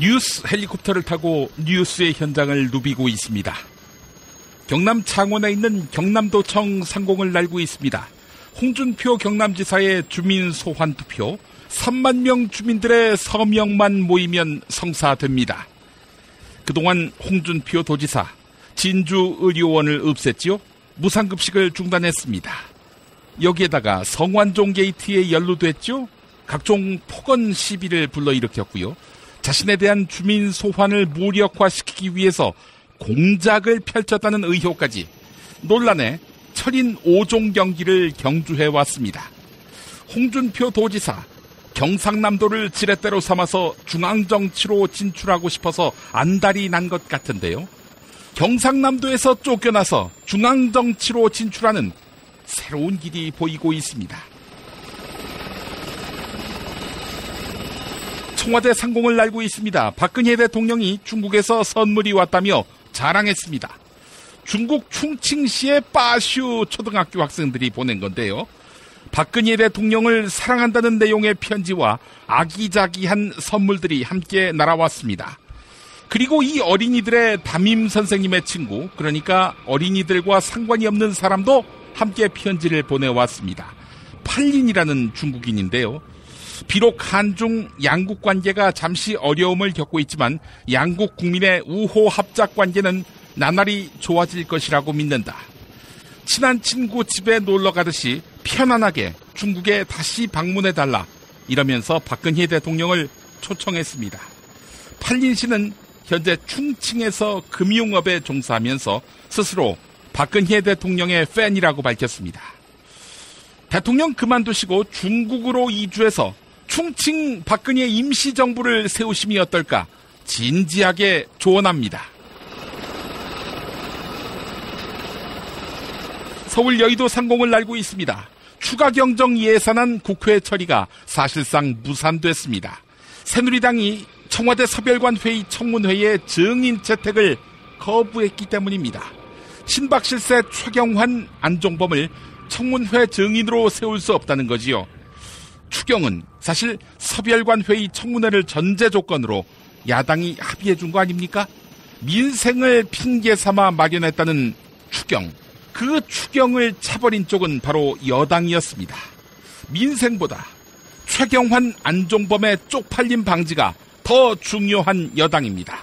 뉴스 헬리콥터를 타고 뉴스의 현장을 누비고 있습니다. 경남 창원에 있는 경남도청 상공을 날고 있습니다. 홍준표 경남지사의 주민 소환 투표, 3만 명 주민들의 서명만 모이면 성사됩니다. 그동안 홍준표 도지사 진주의료원을 없앴지요. 무상급식을 중단했습니다. 여기에다가 성완종 게이트에 연루됐죠. 각종 폭언 시비를 불러일으켰고요. 자신에 대한 주민 소환을 무력화시키기 위해서 공작을 펼쳤다는 의혹까지 논란의 철인 5종 경기를 경주해왔습니다. 홍준표 도지사, 경상남도를 지렛대로 삼아서 중앙정치로 진출하고 싶어서 안달이 난 것 같은데요. 경상남도에서 쫓겨나서 중앙정치로 진출하는 새로운 길이 보이고 있습니다. 청와대 상공을 날고 있습니다. 박근혜 대통령이 중국에서 선물이 왔다며 자랑했습니다. 중국 충칭시의 빠슈 초등학교 학생들이 보낸 건데요. 박근혜 대통령을 사랑한다는 내용의 편지와 아기자기한 선물들이 함께 날아왔습니다. 그리고 이 어린이들의 담임 선생님의 친구, 그러니까 어린이들과 상관이 없는 사람도 함께 편지를 보내왔습니다. 팔린이라는 중국인인데요. 비록 한중 양국 관계가 잠시 어려움을 겪고 있지만 양국 국민의 우호 합작 관계는 나날이 좋아질 것이라고 믿는다. 친한 친구 집에 놀러 가듯이 편안하게 중국에 다시 방문해달라, 이러면서 박근혜 대통령을 초청했습니다. 팔린 씨는 현재 충칭에서 금융업에 종사하면서 스스로 박근혜 대통령의 팬이라고 밝혔습니다. 대통령 그만두시고 중국으로 이주해서 충칭 박근혜 임시정부를 세우심이 어떨까 진지하게 조언합니다. 서울 여의도 상공을 날고 있습니다. 추가 경정 예산안 국회 처리가 사실상 무산됐습니다. 새누리당이 청와대 서별관 회의 청문회의 증인 채택을 거부했기 때문입니다. 신박실세 최경환, 안종범을 청문회 증인으로 세울 수 없다는 거지요. 추경은 사실 서별관 회의 청문회를 전제 조건으로 야당이 합의해 준 거 아닙니까? 민생을 핑계 삼아 마련했다는 추경. 그 추경을 차버린 쪽은 바로 여당이었습니다. 민생보다 최경환, 안종범의 쪽팔림 방지가 더 중요한 여당입니다.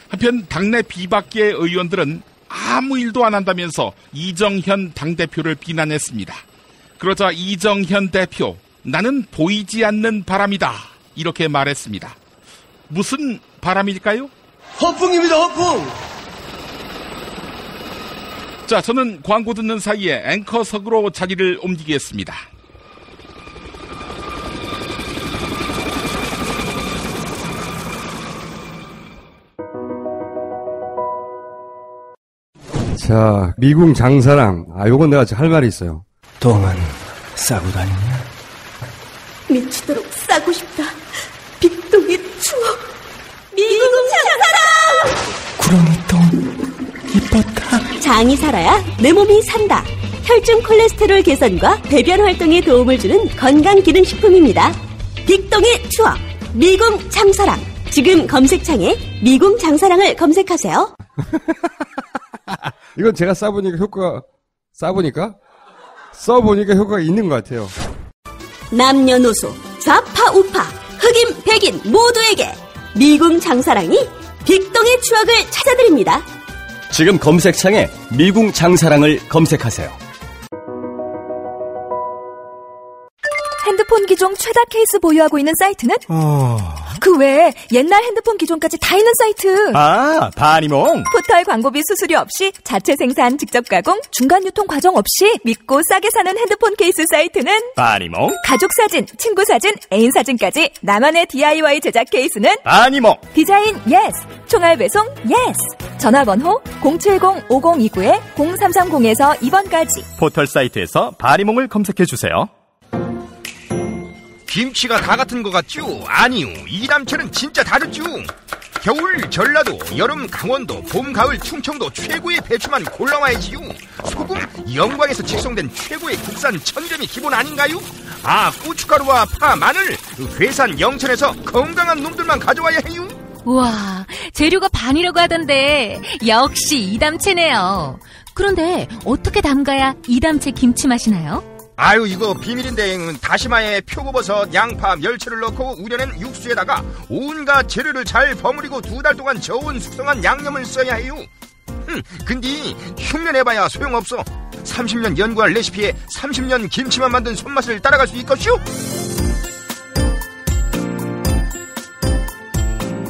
한편 당내 비박계 의원들은 아무 일도 안 한다면서 이정현 당대표를 비난했습니다. 그러자 이정현 대표, 나는 보이지 않는 바람이다, 이렇게 말했습니다. 무슨 바람일까요? 허풍입니다, 허풍! 자, 저는 광고 듣는 사이에 앵커석으로 자리를 옮기겠습니다. 자, 미궁 장사랑. 요건 내가 할 말이 있어요. 똥은 싸고 다니냐? 미치도록 싸고 싶다. 빅동의 추억. 미궁 장사랑! 구렁이 똥 이뻤다. 장이 살아야 내 몸이 산다. 혈중 콜레스테롤 개선과 배변 활동에 도움을 주는 건강기능식품입니다. 빅동의 추억. 미궁 장사랑. 지금 검색창에 미궁 장사랑을 검색하세요. 이건 제가 써보니까 효과가 있는 것 같아요. 남녀노소, 좌파 우파, 흑인 백인 모두에게 미궁 장사랑이 빅동의 추억을 찾아드립니다. 지금 검색창에 미궁 장사랑을 검색하세요. 핸드폰 기종 최다 케이스 보유하고 있는 사이트는? 그 외에 옛날 핸드폰 기종까지 다 있는 사이트. 바니몽. 포털 광고비 수수료 없이 자체 생산, 직접 가공, 중간 유통 과정 없이 믿고 싸게 사는 핸드폰 케이스 사이트는? 바니몽. 가족 사진, 친구 사진, 애인 사진까지 나만의 DIY 제작 케이스는? 바니몽. 디자인 예스, 총알 배송 예스. 전화번호 070-5029-0330에서 2번까지. 포털 사이트에서 바니몽을 검색해주세요. 김치가 다 같은 것 같죠? 아니요, 이 남체는 진짜 다르죠. 겨울 전라도, 여름 강원도, 봄 가을 충청도 최고의 배추만 골라와야지요. 소금 영광에서 직송된 최고의 국산 천점이 기본 아닌가요? 고춧가루와 파, 마늘, 괴산 영천에서 건강한 놈들만 가져와야 해요. 우와, 재료가 반이라고 하던데 역시 이담채네요. 그런데 어떻게 담가야 이담채 김치 맛이 나요? 아유, 이거 비밀인데 다시마에 표고버섯, 양파, 멸치를 넣고 우려낸 육수에다가 온갖 재료를 잘 버무리고 2달 동안 저온 숙성한 양념을 써야 해요. 근데 흉내내봐야 소용없어. 30년 연구한 레시피에 30년 김치만 만든 손맛을 따라갈 수 있겠슈?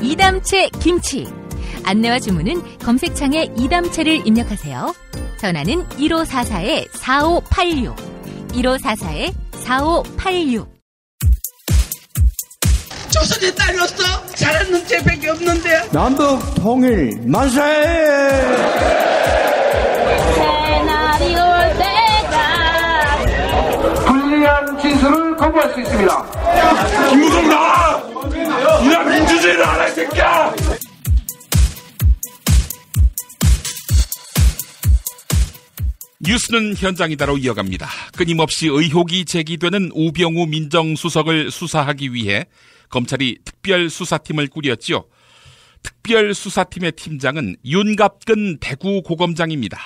이담채 김치. 안내와 주문은 검색창에 이담채를 입력하세요. 전화는 1544-4586 1544-4586. 조선의 딸로서 잘하는 쟤밖에 없는데. 남북 통일 만세! 새날이 올 때가 불리한 진술을 거부할 수 있습니다. 김무성 나와! 이나 민주주의를 하라, 이 새끼야! 뉴스는 현장이다로 이어갑니다. 끊임없이 의혹이 제기되는 우병우 민정수석을 수사하기 위해 검찰이 특별수사팀을 꾸렸죠. 특별수사팀의 팀장은 윤갑근 대구고검장입니다.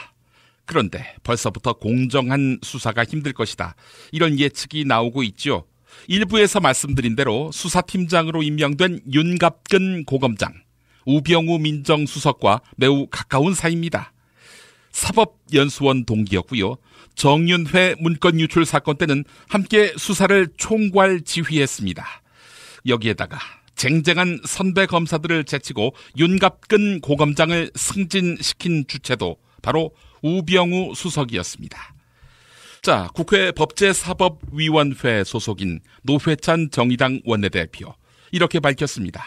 그런데 벌써부터 공정한 수사가 힘들 것이다. 이런 예측이 나오고 있죠. 일부에서 말씀드린 대로 수사팀장으로 임명된 윤갑근 고검장, 우병우 민정수석과 매우 가까운 사이입니다. 사법연수원 동기였고요. 정윤회 문건 유출 사건 때는 함께 수사를 총괄 지휘했습니다. 여기에다가 쟁쟁한 선배 검사들을 제치고 윤갑근 고검장을 승진시킨 주체도 바로 우병우 수석이었습니다. 자, 국회 법제사법위원회 소속인 노회찬 정의당 원내대표 이렇게 밝혔습니다.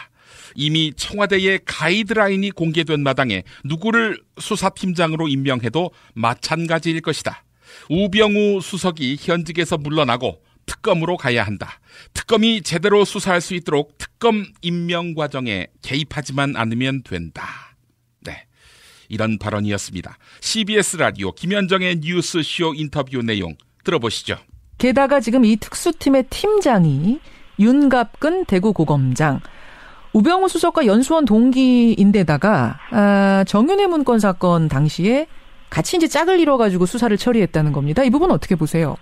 이미 청와대의 가이드라인이 공개된 마당에 누구를 수사팀장으로 임명해도 마찬가지일 것이다. 우병우 수석이 현직에서 물러나고 특검으로 가야 한다. 특검이 제대로 수사할 수 있도록 특검 임명 과정에 개입하지만 않으면 된다. 네, 이런 발언이었습니다. CBS 라디오 김현정의 뉴스쇼 인터뷰 내용 들어보시죠. 게다가 지금 이 특수팀의 팀장이 윤갑근 대구고검장, 우병우 수석과 연수원 동기인데다가 정윤회 문건 사건 당시에 같이 이제 짝을 이뤄가지고 수사를 처리했다는 겁니다. 이 부분 어떻게 보세요?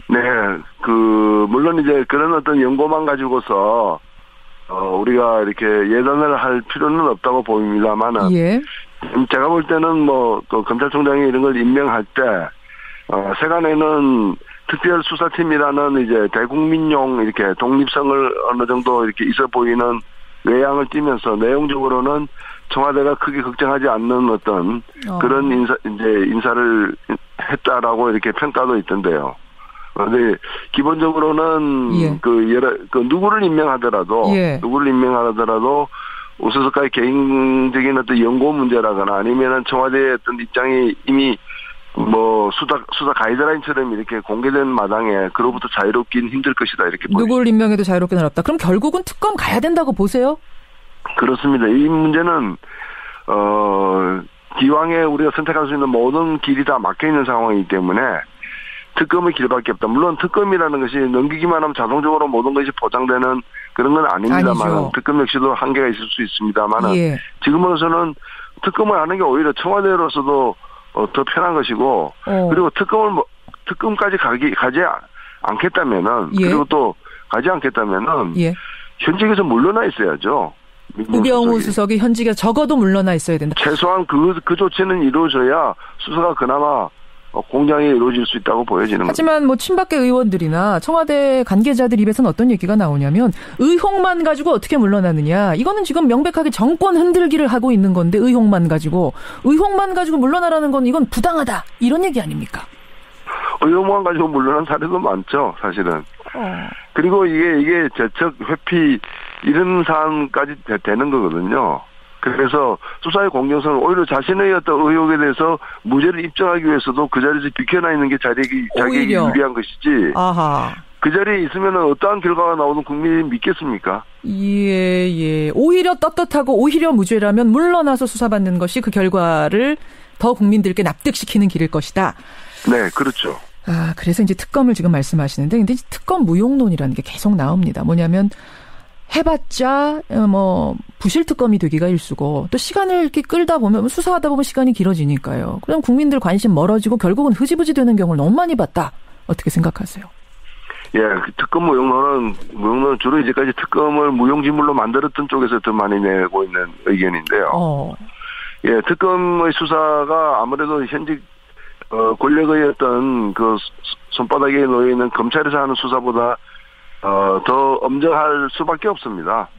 네, 물론 이제 그런 어떤 연고만 가지고서 우리가 이렇게 예단을 할 필요는 없다고 보입니다만은, 예. 제가 볼 때는 또 검찰총장이 이런 걸 임명할 때 세간에는 특별수사팀이라는 이제 대국민용 이렇게 독립성을 어느 정도 이렇게 있어 보이는 외양을 띠면서 내용적으로는 청와대가 크게 걱정하지 않는 어떤 그런 인사를 했다라고 이렇게 평가도 있던데요. 그런데 기본적으로는 예. 누구를 임명하더라도 우수석과의 개인적인 어떤 연고 문제라거나 아니면은 청와대의 어떤 입장이 이미 수사 가이드라인처럼 이렇게 공개된 마당에 그로부터 자유롭긴 힘들 것이다, 이렇게 보입니다. 누구를 임명해도 자유롭긴 어렵다. 그럼 결국은 특검 가야 된다고 보세요? 그렇습니다. 이 문제는 기왕에 우리가 선택할 수 있는 모든 길이 다 막혀 있는 상황이기 때문에 특검의 길밖에 없다. 물론 특검이라는 것이 넘기기만 하면 자동적으로 모든 것이 보장되는 그런 건 아닙니다만, 특검 역시도 한계가 있을 수 있습니다만, 예. 지금으로서는 특검을 하는 게 오히려 청와대로서도 더 편한 것이고, 그리고 특검까지 가지 않겠다면은, 예. 그리고 또 가지 않겠다면은, 예. 현직에서 물러나 있어야죠. 우병우 수석이 현직에서 적어도 물러나 있어야 된다. 최소한 그 조치는 이루어져야 수사가 그나마 공정이 이루어질 수 있다고 보여지는 겁니다. 하지만 친박계 의원들이나 청와대 관계자들 입에서는 어떤 얘기가 나오냐면, 의혹만 가지고 어떻게 물러나느냐. 이거는 지금 명백하게 정권 흔들기를 하고 있는 건데, 의혹만 가지고 물러나라는 건 이건 부당하다. 이런 얘기 아닙니까? 의혹만 가지고 물러난 사례도 많죠, 사실은. 그리고 이게 재척, 회피 이런 사안까지 되는 거거든요. 그래서 수사의 공정성은 오히려 자신의 어떤 의혹에 대해서 무죄를 입증하기 위해서도 그 자리에서 비켜나 있는 게 자기에게 유리한 것이지. 아하. 그 자리에 있으면 어떠한 결과가 나오든 국민이 믿겠습니까? 예. 오히려 떳떳하고 오히려 무죄라면 물러나서 수사받는 것이 그 결과를 더 국민들께 납득시키는 길일 것이다. 네, 그렇죠. 그래서 이제 특검을 지금 말씀하시는데, 근데 특검 무용론이라는 게 계속 나옵니다. 뭐냐면, 해봤자 뭐 부실 특검이 되기가 일쑤고 또 시간을 이렇게 끌다 보면 수사하다 보면 시간이 길어지니까요. 그럼 국민들 관심 멀어지고 결국은 흐지부지 되는 경우를 너무 많이 봤다. 어떻게 생각하세요? 예, 특검 무용론은 주로 이제까지 특검을 무용지물로 만들었던 쪽에서 더 많이 내고 있는 의견인데요. 예, 특검의 수사가 아무래도 현직 권력의 어떤 그 손바닥에 놓여 있는 검찰에서 하는 수사보다 더 엄정할 수밖에 없습니다.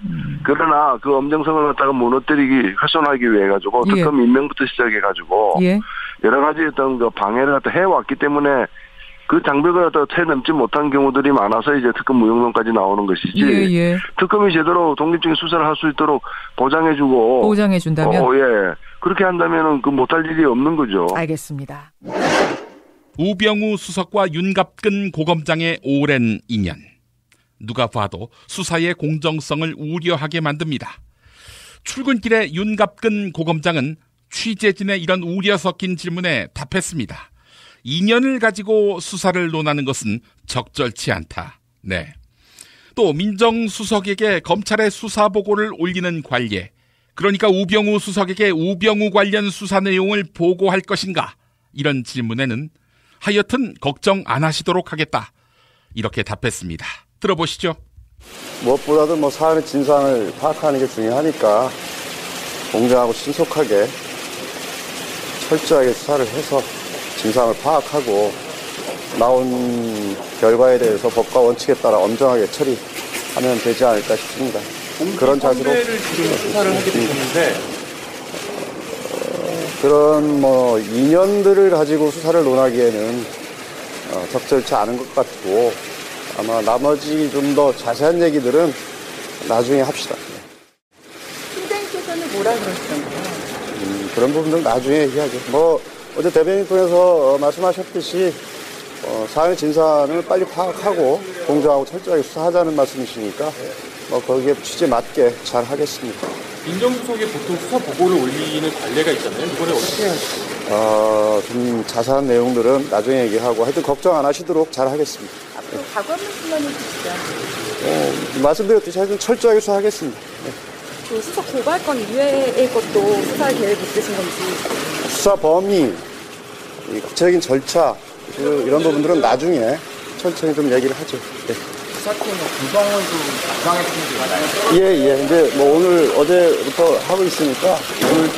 그러나 그 엄정성을 갖다가 무너뜨리기, 훼손하기 위해 가지고 특검 임명부터 시작해 가지고 여러 가지 어떤 그 방해를 갖다 해왔기 때문에 그 장벽을 갖다가 채넘지 못한 경우들이 많아서 이제 특검 무용론까지 나오는 것이지. 특검이 제대로 독립적인 수사를 할 수 있도록 보장해준다면? 예. 그렇게 한다면은 그 못할 일이 없는 거죠. 알겠습니다. 우병우 수석과 윤갑근 고검장의 오랜 인연. 누가 봐도 수사의 공정성을 우려하게 만듭니다. 출근길에 윤갑근 고검장은 취재진의 이런 우려 섞인 질문에 답했습니다. 인연을 가지고 수사를 논하는 것은 적절치 않다. 네. 또 민정수석에게 검찰의 수사 보고를 올리는 관례, 그러니까 우병우 수석에게 우병우 관련 수사 내용을 보고할 것인가? 이런 질문에는 하여튼 걱정 안 하시도록 하겠다. 이렇게 답했습니다. 들어보시죠. 무엇보다도 사안의 진상을 파악하는 게 중요하니까 공정하고 신속하게 철저하게 수사를 해서 진상을 파악하고 나온 결과에 대해서 법과 원칙에 따라 엄정하게 처리하면 되지 않을까 싶습니다. 그런 자세로 수사를 하게 되셨는데 그런 인연들을 가지고 수사를 논하기에는 적절치 않은 것 같고 아마 나머지 좀 더 자세한 얘기들은 나중에 합시다. 팀장님께서는 뭐라 그러시던가요? 그런 부분들은 나중에 얘기하죠. 어제 대변인 통해서 말씀하셨듯이 사안의 진상을 빨리 파악하고 공정하고 철저하게 수사하자는 말씀이시니까 거기에 취지에 맞게 잘 하겠습니다. 민정수석에 보통 수사 보고를 올리는 관례가 있잖아요. 이번에 어떻게 하실까요? 좀 자세한 내용들은 나중에 얘기하고 하여튼 걱정 안 하시도록 잘 하겠습니다. 앞으로 과거문 수사는 주시죠? 말씀드렸듯이 하여튼 철저하게 수사하겠습니다. 네. 그 수석 고발건 이외의 것도 수사할 계획이 있으신 건지? 수사 범위, 구체적인 절차 이런 부분들은 나중에 천천히 좀 얘기를 하죠. 네. 수사팀은 구성을 좀 구성했으면 좋겠나요? 예. 이제 어제부터 하고 있으니까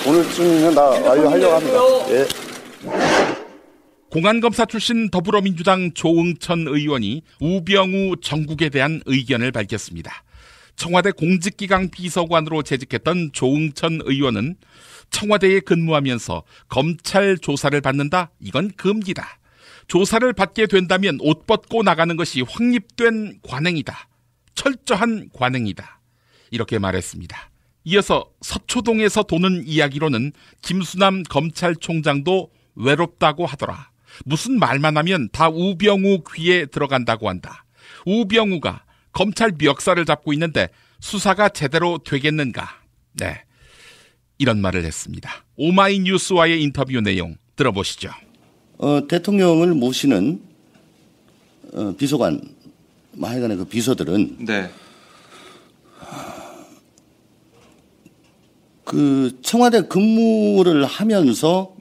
오늘쯤이면 다 완료하려고 합니다. 예. 공안검사 출신 더불어민주당 조응천 의원이 우병우 정국에 대한 의견을 밝혔습니다. 청와대 공직기강 비서관으로 재직했던 조응천 의원은 청와대에 근무하면서 검찰 조사를 받는다? 이건 금기다. 조사를 받게 된다면 옷 벗고 나가는 것이 확립된 관행이다. 철저한 관행이다. 이렇게 말했습니다. 이어서 서초동에서 도는 이야기로는 김수남 검찰총장도 외롭다고 하더라. 무슨 말만 하면 다 우병우 귀에 들어간다고 한다. 우병우가 검찰 멱살을 잡고 있는데 수사가 제대로 되겠는가? 네, 이런 말을 했습니다. 오마이뉴스와의 인터뷰 내용 들어보시죠. 대통령을 모시는 비서관, 하여간에 그 비서들은 그 청와대 근무를 하면서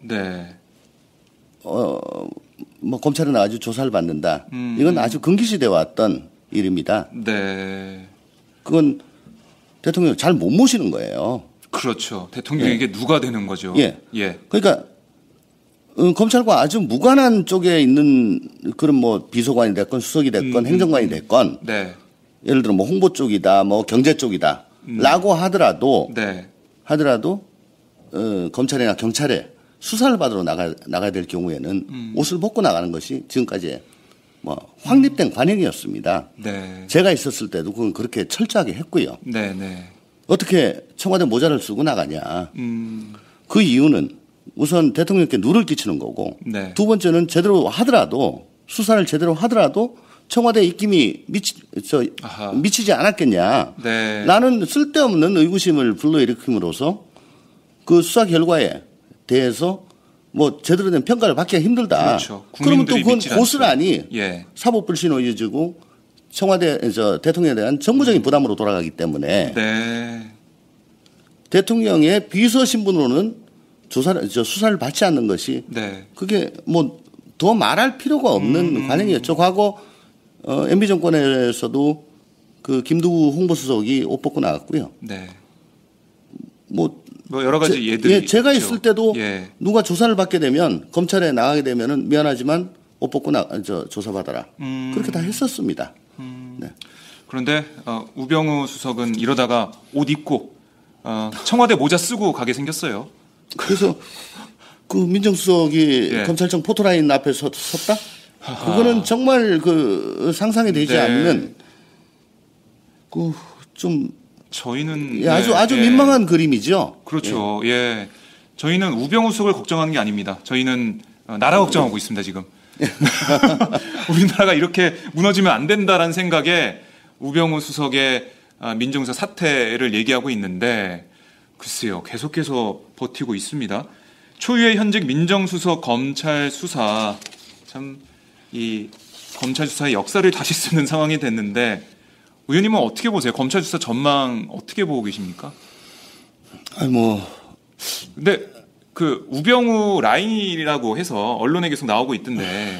검찰은 아주 조사를 받는다. 이건 아주 금기시되어 왔던 일입니다. 그건 대통령 잘 못 모시는 거예요. 그렇죠. 대통령에게 누가 되는 거죠. 예. 그러니까 검찰과 아주 무관한 쪽에 있는 그런 비서관이 됐건 수석이 됐건 행정관이 됐건 예를 들어 홍보 쪽이다, 경제 쪽이다 라고 하더라도 검찰이나 경찰에 수사를 받으러 나가야 될 경우에는 옷을 벗고 나가는 것이 지금까지 확립된 관행이었습니다. 제가 있었을 때도 그건 그렇게 철저하게 했고요. 어떻게 청와대 모자를 쓰고 나가냐. 그 이유는 우선 대통령께 누를 끼치는 거고 두 번째는 제대로 하더라도 수사를 제대로 하더라도 청와대 입김이 미치지 않았겠냐. 라는 쓸데없는 의구심을 불러일으킴으로써 그 수사 결과에 대해서 제대로 된 평가를 받기가 힘들다. 그렇죠. 그러면 또 그건 고스란히 사법불신을 이어지고 청와대 대통령에 대한 정부적인 부담으로 돌아가기 때문에 대통령의 비서 신분으로는 수사를 받지 않는 것이 그게 뭐 더 말할 필요가 없는 관행이었죠. 과거 MB 정권에서도 그 김두구 홍보수석이 옷 벗고 나갔고요. 뭐 여러 가지 예들이 제가 있죠. 있을 때도 누가 조사를 받게 되면 검찰에 나가게 되면은 미안하지만 옷 벗고 조사받아라. 그렇게 다 했었습니다. 그런데 우병우 수석은 이러다가 옷 입고 청와대 모자 쓰고 가게 생겼어요. 그래서 그 민정수석이 검찰청 포토라인 앞에 섰다? 그거는 정말 그 상상이 되지 않는 그 좀 저희는 아주 민망한 그림이죠. 그렇죠. 저희는 우병우 수석을 걱정하는 게 아닙니다. 저희는 나라 걱정하고 있습니다, 지금. 우리나라가 이렇게 무너지면 안 된다라는 생각에 우병우 수석의 민정수석 사퇴를 얘기하고 있는데 글쎄요. 계속해서 버티고 있습니다. 초유의 현직 민정수석 검찰 수사 참 이 검찰 수사의 역사를 다시 쓰는 상황이 됐는데 의원님은 어떻게 보세요? 검찰 수사 전망 어떻게 보고 계십니까? 근데 그 우병우 라인이라고 해서 언론에 계속 나오고 있던데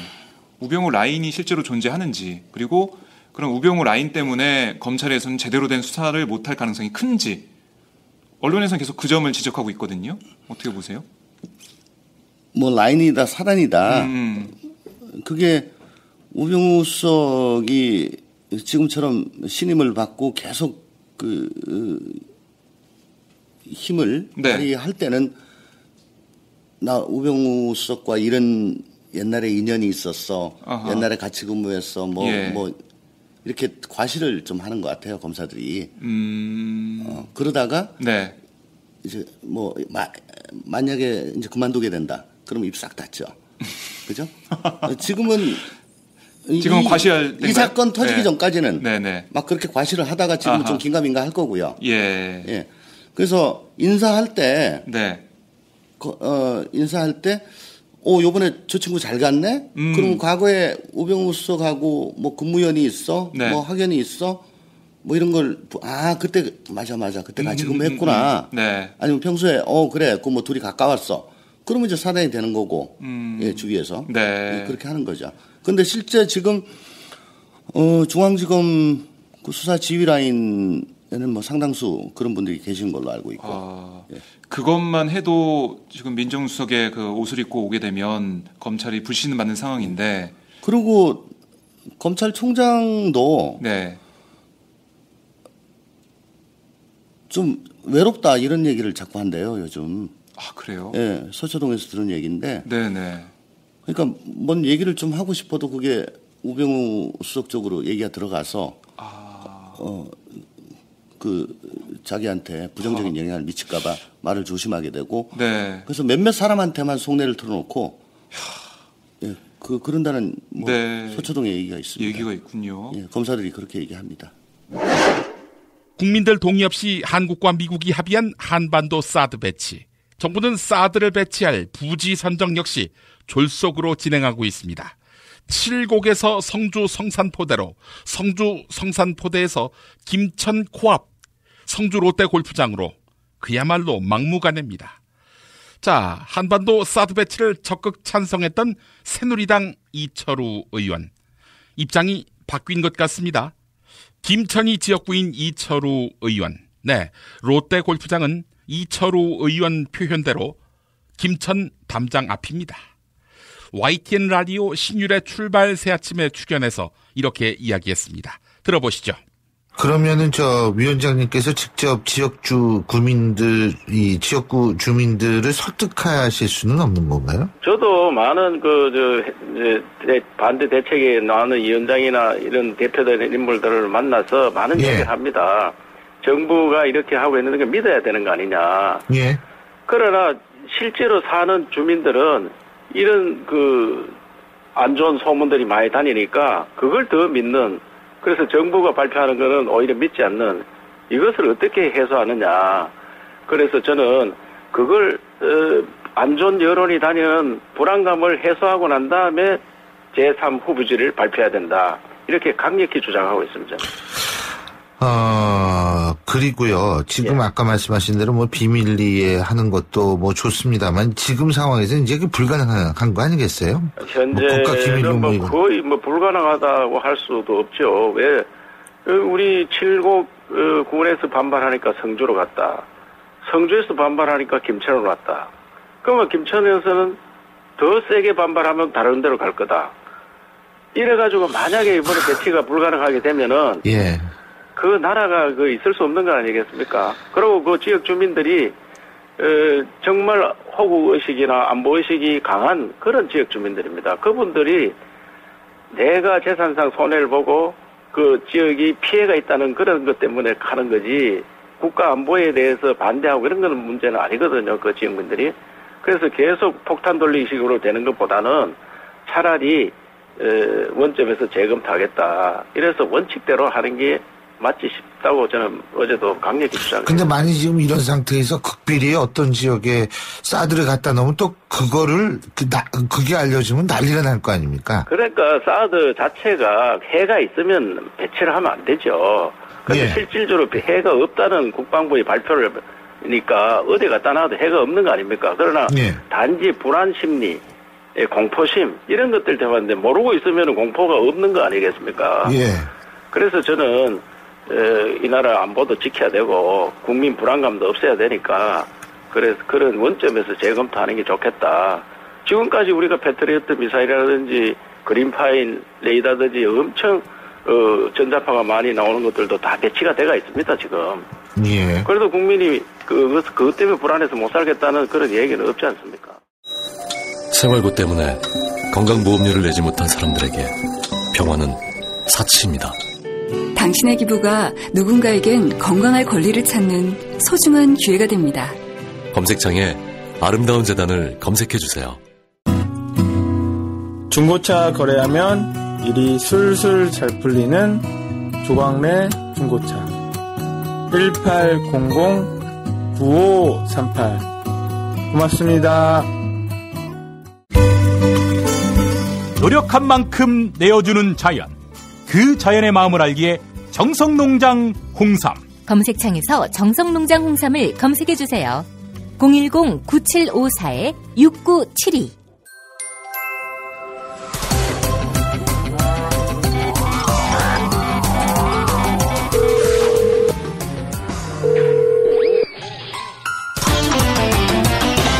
우병우 라인이 실제로 존재하는지 그리고 그런 우병우 라인 때문에 검찰에서는 제대로 된 수사를 못할 가능성이 큰지 언론에서는 계속 그 점을 지적하고 있거든요. 어떻게 보세요? 뭐 라인이다 사단이다. 그게 우병우 수석이 지금처럼 신임을 받고 계속 그 힘을 발휘할 때는 나 우병우 수석과 이런 옛날에 인연이 있었어. 옛날에 같이 근무했어. 뭐 이렇게 과시를 좀 하는 것 같아요 검사들이. 그러다가 이제 뭐 만약에 이제 그만두게 된다. 그러면 입 싹 닫죠. 그죠? 지금은 과시할 이 사건 터지기 전까지는 막 그렇게 과시를 하다가 지금은 좀 긴가민가 할 거고요. 그래서 인사할 때 요번에 저 친구 잘 갔네? 그러면 과거에 우병우 수석하고 뭐 근무연이 있어? 뭐 학연이 있어? 뭐 이런 걸, 그때, 맞아. 그때 같이 근무했구나. 아니면 평소에, 그래. 그 뭐 둘이 가까웠어. 그러면 이제 사단이 되는 거고, 주위에서. 그렇게 하는 거죠. 근데 실제 지금, 중앙지검 그 수사 지휘 라인에는 뭐 상당수 그런 분들이 계신 걸로 알고 있고. 그것만 해도 지금 민정수석의 그 옷을 입고 오게 되면 검찰이 불신을 받는 상황인데. 그리고 검찰총장도. 좀 외롭다 이런 얘기를 자꾸 한대요, 요즘. 그래요? 서초동에서 들은 얘기인데. 그러니까 뭔 얘기를 좀 하고 싶어도 그게 우병우 수석 쪽으로 얘기가 들어가서 그 자기한테 부정적인 영향을 미칠까봐 말을 조심하게 되고. 그래서 몇몇 사람한테만 속내를 털어놓고. 그런다는 뭐 서초동의 얘기가 있습니다. 얘기가 있군요. 검사들이 그렇게 얘기합니다. 국민들 동의 없이 한국과 미국이 합의한 한반도 사드 배치. 정부는 사드를 배치할 부지 선정 역시 졸속으로 진행하고 있습니다. 7곡에서 성주 성산포대로, 성주 성산포대에서 김천 코앞, 성주 롯데 골프장으로 그야말로 막무가내입니다. 자, 한반도 사드 배치를 적극 찬성했던 새누리당 이철우 의원. 입장이 바뀐 것 같습니다. 김천이 지역구인 이철우 의원. 롯데 골프장은 이철우 의원 표현대로 김천 담장 앞입니다. YTN 라디오 신율의 출발 새아침에 출연해서 이렇게 이야기했습니다. 들어보시죠. 그러면은 위원장님께서 직접 지역구 주민들을 설득하실 수는 없는 건가요? 저도 많은 반대 대책에 나오는 위원장이나 이런 대표되는 인물들을 만나서 많은 얘기를 합니다. 정부가 이렇게 하고 있는 게 믿어야 되는 거 아니냐. 그러나 실제로 사는 주민들은 이런 안 좋은 소문들이 많이 다니니까 그걸 더 믿는, 그래서 정부가 발표하는 거는 오히려 믿지 않는, 이것을 어떻게 해소하느냐. 그래서 저는 그걸 안 좋은 여론이 다니는 불안감을 해소하고 난 다음에 제3 후보지를 발표해야 된다. 이렇게 강력히 주장하고 있습니다. 그리고요. 지금 아까 말씀하신 대로 뭐 비밀리에 하는 것도 뭐 좋습니다만 지금 상황에서는 이제 불가능한 거 아니겠어요? 현재는 뭐 거의 뭐 불가능하다고 할 수도 없죠. 왜? 우리 칠곡 군에서 반발하니까 성주로 갔다. 성주에서 반발하니까 김천으로 왔다. 그러면 김천에서는 더 세게 반발하면 다른 데로 갈 거다. 이래가지고 만약에 이번에 배치가 불가능하게 되면은 그 나라가 있을 수 없는 거 아니겠습니까? 그리고 그 지역 주민들이 정말 호국 의식이나 안보 의식이 강한 그런 지역 주민들입니다. 그분들이 내가 재산상 손해를 보고 그 지역이 피해가 있다는 그런 것 때문에 가는 거지 국가 안보에 대해서 반대하고 이런 거는 문제는 아니거든요. 그 지역민들이. 그래서 계속 폭탄 돌리기 식으로 되는 것보다는 차라리 원점에서 재검토하겠다. 이래서 원칙대로 하는 게 맞지 싶다고 저는 어제도 강력히 주장했습니다. 근데 만약 지금 이런 상태에서 극비리에 어떤 지역에 사드를 갖다 놓으면 또 그거를 그게 알려지면 난리가 날 거 아닙니까? 그러니까 사드 자체가 해가 있으면 배치를 하면 안 되죠. 그런데 실질적으로 해가 없다는 국방부의 발표를니까 어디 갖다 놔도 해가 없는 거 아닙니까? 그러나 단지 불안 심리, 공포심 이런 것들 때문에 모르고 있으면 공포가 없는 거 아니겠습니까? 그래서 저는 이 나라 안보도 지켜야 되고 국민 불안감도 없애야 되니까 그래서 그런 원점에서 재검토하는 게 좋겠다. 지금까지 우리가 패트리어트 미사일이라든지 그린파인 레이더든지 엄청 전자파가 많이 나오는 것들도 다 배치가 돼가 있습니다 지금. 그래도 국민이 그것 때문에 불안해서 못 살겠다는 그런 얘기는 없지 않습니까? 생활고 때문에 건강보험료를 내지 못한 사람들에게 병원은 사치입니다. 당신의 기부가 누군가에겐 건강할 권리를 찾는 소중한 기회가 됩니다. 검색창에 아름다운 재단을 검색해주세요. 중고차 거래하면 일이 술술 잘 풀리는 조광래 중고차 1800-9538 고맙습니다. 노력한 만큼 내어주는 자연, 그 자연의 마음을 알기에 정성농장 홍삼. 검색창에서 정성농장 홍삼을 검색해주세요. 010-9754-6972.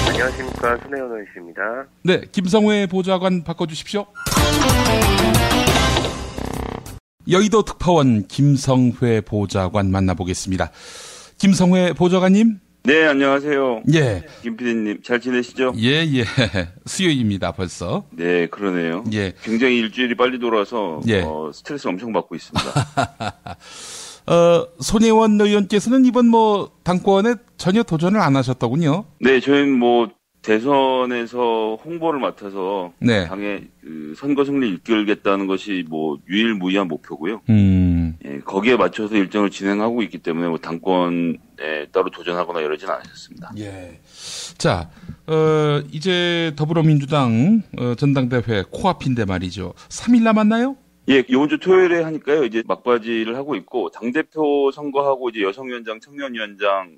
안녕하십니까. 손혜원 의원입니다. 네, 김성회 보좌관 바꿔주십시오. 여의도 특파원 김성회 보좌관 만나보겠습니다. 김성회 보좌관님. 네, 안녕하세요. 예. 김 PD님, 잘 지내시죠? 예. 수요일입니다, 벌써. 네, 그러네요. 예. 굉장히 일주일이 빨리 돌아서, 스트레스 엄청 받고 있습니다. 손혜원 의원께서는 이번 당권에 전혀 도전을 안 하셨더군요. 네, 저희는 대선에서 홍보를 맡아서 당의 선거 승리를 이끌겠다는 것이 유일무이한 목표고요. 예, 거기에 맞춰서 일정을 진행하고 있기 때문에 당권에 따로 도전하거나 이러지는 않으셨습니다. 예. 자, 이제 더불어민주당 전당대회 코앞인데 말이죠. 3일 남았나요? 예, 이번 주 토요일에 하니까요. 이제 막바지를 하고 있고 당대표 선거하고 이제 여성위원장, 청년위원장,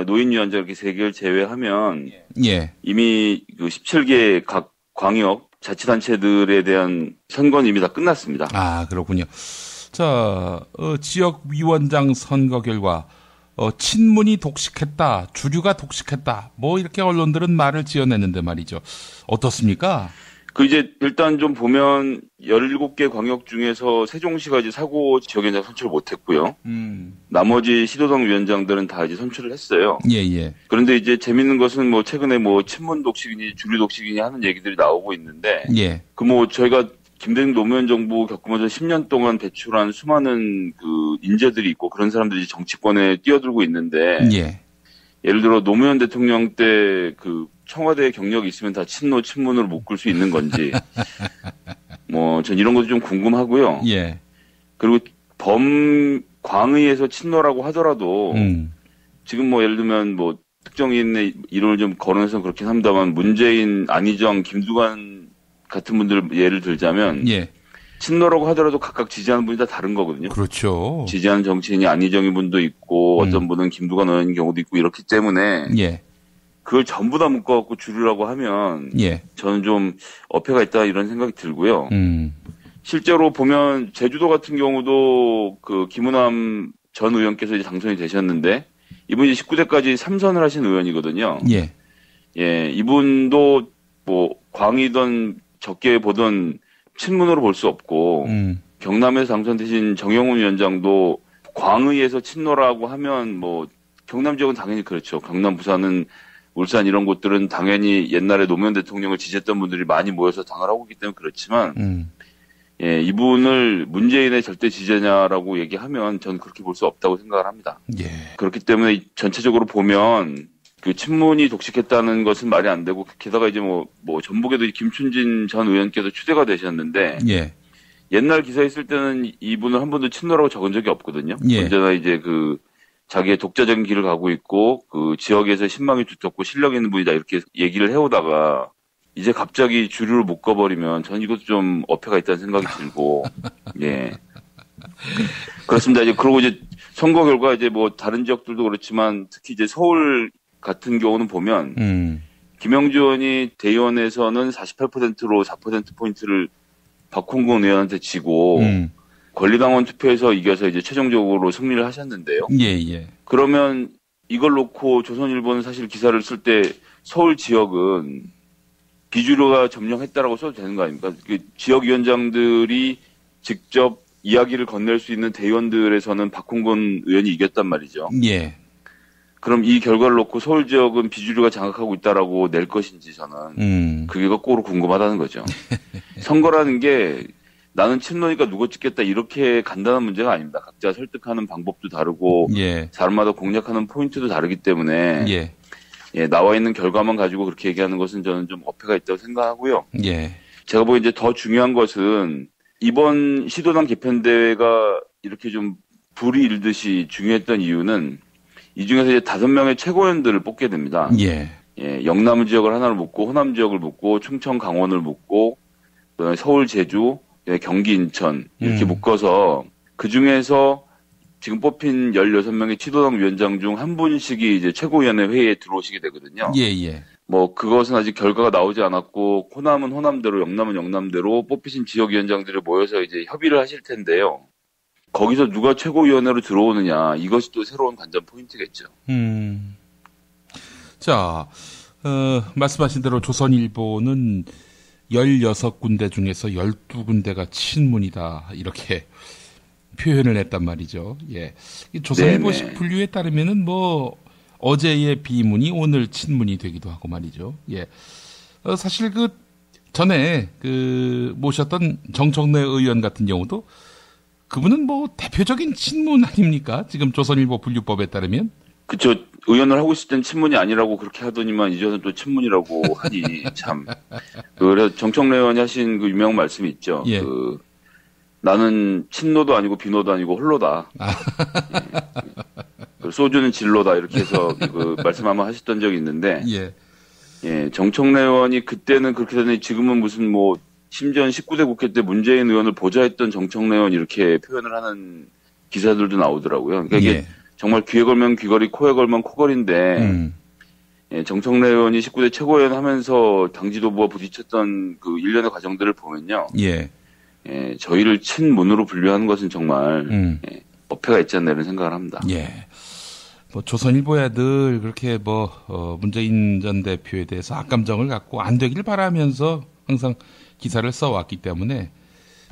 노인위원장 이렇게 3개를 제외하면 이미 17개 각 광역 자치단체들에 대한 선거는 이미 다 끝났습니다. 아, 그렇군요. 자, 지역위원장 선거 결과 친문이 독식했다, 주류가 독식했다, 이렇게 언론들은 말을 지어냈는데 말이죠. 어떻습니까? 일단 좀 보면 17개 광역 중에서 세종시가 이제 사고 지역위원장 선출을 못했고요. 나머지 시도당 위원장들은 다 이제 선출을 했어요. 예. 그런데 이제 재밌는 것은 최근에 친문 독식이니 주류 독식이니 하는 얘기들이 나오고 있는데. 저희가 김대중 노무현 정부 겪으면서 10년 동안 배출한 수많은 인재들이 있고 그런 사람들이 정치권에 뛰어들고 있는데. 예를 들어 노무현 대통령 때 청와대 경력이 있으면 다 친문으로 묶을 수 있는 건지. 전 이런 것도 좀 궁금하고요. 그리고 광의에서 친노라고 하더라도 지금 예를 들면 특정인의 이론을 좀 거론해서 그렇긴 합니다만 문재인, 안희정, 김두관 같은 분들 예를 들자면 친노라고 하더라도 각각 지지하는 분이 다 다른 거거든요. 그렇죠. 지지하는 정치인이 안희정이 분도 있고 어떤 분은 김두관 의원인 경우도 있고 이렇기 때문에 예. 그걸 전부 다 묶어갖고 줄이라고 하면 예. 저는 좀 어폐가 있다 이런 생각이 들고요. 실제로 보면 제주도 같은 경우도 그 김은남 전 의원께서 이제 당선이 되셨는데 이분이 19대까지 3선을 하신 의원이거든요. 예. 예, 이분도 뭐 광이든 적게 보던 친문으로 볼 수 없고 경남에서 당선되신 정영훈 위원장도 광의에서 친노라고 하면 뭐 경남 지역은 당연히 그렇죠. 경남, 부산은 울산 이런 곳들은 당연히 옛날에 노무현 대통령을 지지했던 분들이 많이 모여서 당을 하고 있기 때문에 그렇지만 예, 이분을 문재인의 절대 지지자냐라고 얘기하면 저는 그렇게 볼 수 없다고 생각을 합니다. 예. 그렇기 때문에 전체적으로 보면 그 친문이 독식했다는 것은 말이 안 되고 게다가 이제 뭐 전북에도 김춘진 전 의원께서 추대가 되셨는데 예. 옛날 기사에 쓸 때는 이분을 한 번도 친노라고 적은 적이 없거든요. 예. 언제나 이제 그 자기의 독자적인 길을 가고 있고 그 지역에서 신망이 두텁고 실력 있는 분이다 이렇게 얘기를 해오다가 이제 갑자기 주류를 묶어버리면 저는 이것도 좀 어폐가 있다는 생각이 들고 예 그렇습니다. 이제 그러고 이제 선거 결과 이제 뭐 다른 지역들도 그렇지만 특히 이제 서울 같은 경우는 보면 김영주 의원이 대의원에서는 48%로 4% 포인트를 박홍근 의원한테 지고 권리당원 투표에서 이겨서 이제 최종적으로 승리를 하셨는데요. 예. 그러면 이걸 놓고 조선일보는 사실 기사를 쓸 때 서울 지역은 비주류가 점령했다라고 써도 되는 거 아닙니까? 그 지역위원장들이 직접 이야기를 건넬 수 있는 대의원들에서는 박홍근 의원이 이겼단 말이죠. 예. 그럼 이 결과를 놓고 서울 지역은 비주류가 장악하고 있다라고 낼 것인지 저는 그게 거꾸로 궁금하다는 거죠. 선거라는 게 나는 친노니까 누구 찍겠다 이렇게 간단한 문제가 아닙니다. 각자 설득하는 방법도 다르고 예. 사람마다 공략하는 포인트도 다르기 때문에 예, 나와 있는 결과만 가지고 그렇게 얘기하는 것은 저는 좀 어폐가 있다고 생각하고요. 예. 제가 보기엔 이제 더 중요한 것은 이번 시도당 개편대회가 이렇게 좀 불이 일듯이 중요했던 이유는 이 중에서 이제 5명의 최고위원들을 뽑게 됩니다. 예. 예, 영남 지역을 하나를 묶고 호남 지역을 묶고 충청 강원을 묶고 그다음에 서울 제주 경기 인천 이렇게 묶어서 그 중에서 지금 뽑힌 16명의 시도당 위원장 중 한 분씩이 이제 최고위원회 회의에 들어오시게 되거든요. 예. 뭐 그것은 아직 결과가 나오지 않았고 호남은 호남대로 영남은 영남대로 뽑히신 지역위원장들이 모여서 이제 협의를 하실 텐데요. 거기서 누가 최고위원회로 들어오느냐 이것이 또 새로운 관전 포인트겠죠. 자, 말씀하신 대로 조선일보는 16군데 중에서 12군데가 친문이다 이렇게 표현을 했단 말이죠. 예. 조선일보식 분류에 따르면은 뭐 어제의 비문이 오늘 친문이 되기도 하고 말이죠. 예. 사실 그 전에 그 모셨던 정청래 의원 같은 경우도 그분은 뭐 대표적인 친문 아닙니까? 지금 조선일보 분류법에 따르면. 그쵸. 의원을 하고 있을 땐 친문이 아니라고 그렇게 하더니만 이제는 또 친문이라고 하니 참. 그래서 정청래 의원이 하신 그 유명한 말씀이 있죠. 예. 그 나는 친노도 아니고 비노도 아니고 홀로다. 예. 소주는 진로다 이렇게 해서 그 말씀 한번 하셨던 적이 있는데. 예. 정청래 의원이 그때는 그렇게 되더니 지금은 무슨 뭐 심지어 19대 국회 때 문재인 의원을 보좌했던 정청래 의원 이렇게 표현을 하는 기사들도 나오더라고요. 그러니까 이게 정말 귀에 걸면 귀걸이, 코에 걸면 코걸인데, 예, 정청래 의원이 19대 최고위원 하면서 당 지도부와 부딪혔던 그 일련의 과정들을 보면요. 예, 저희를 친문으로 분류하는 것은 정말, 어폐가 있지 않나 이런 생각을 합니다. 예. 뭐 조선일보야 늘 그렇게 문재인 전 대표에 대해서 악감정을 갖고 안 되길 바라면서 항상 기사를 써왔기 때문에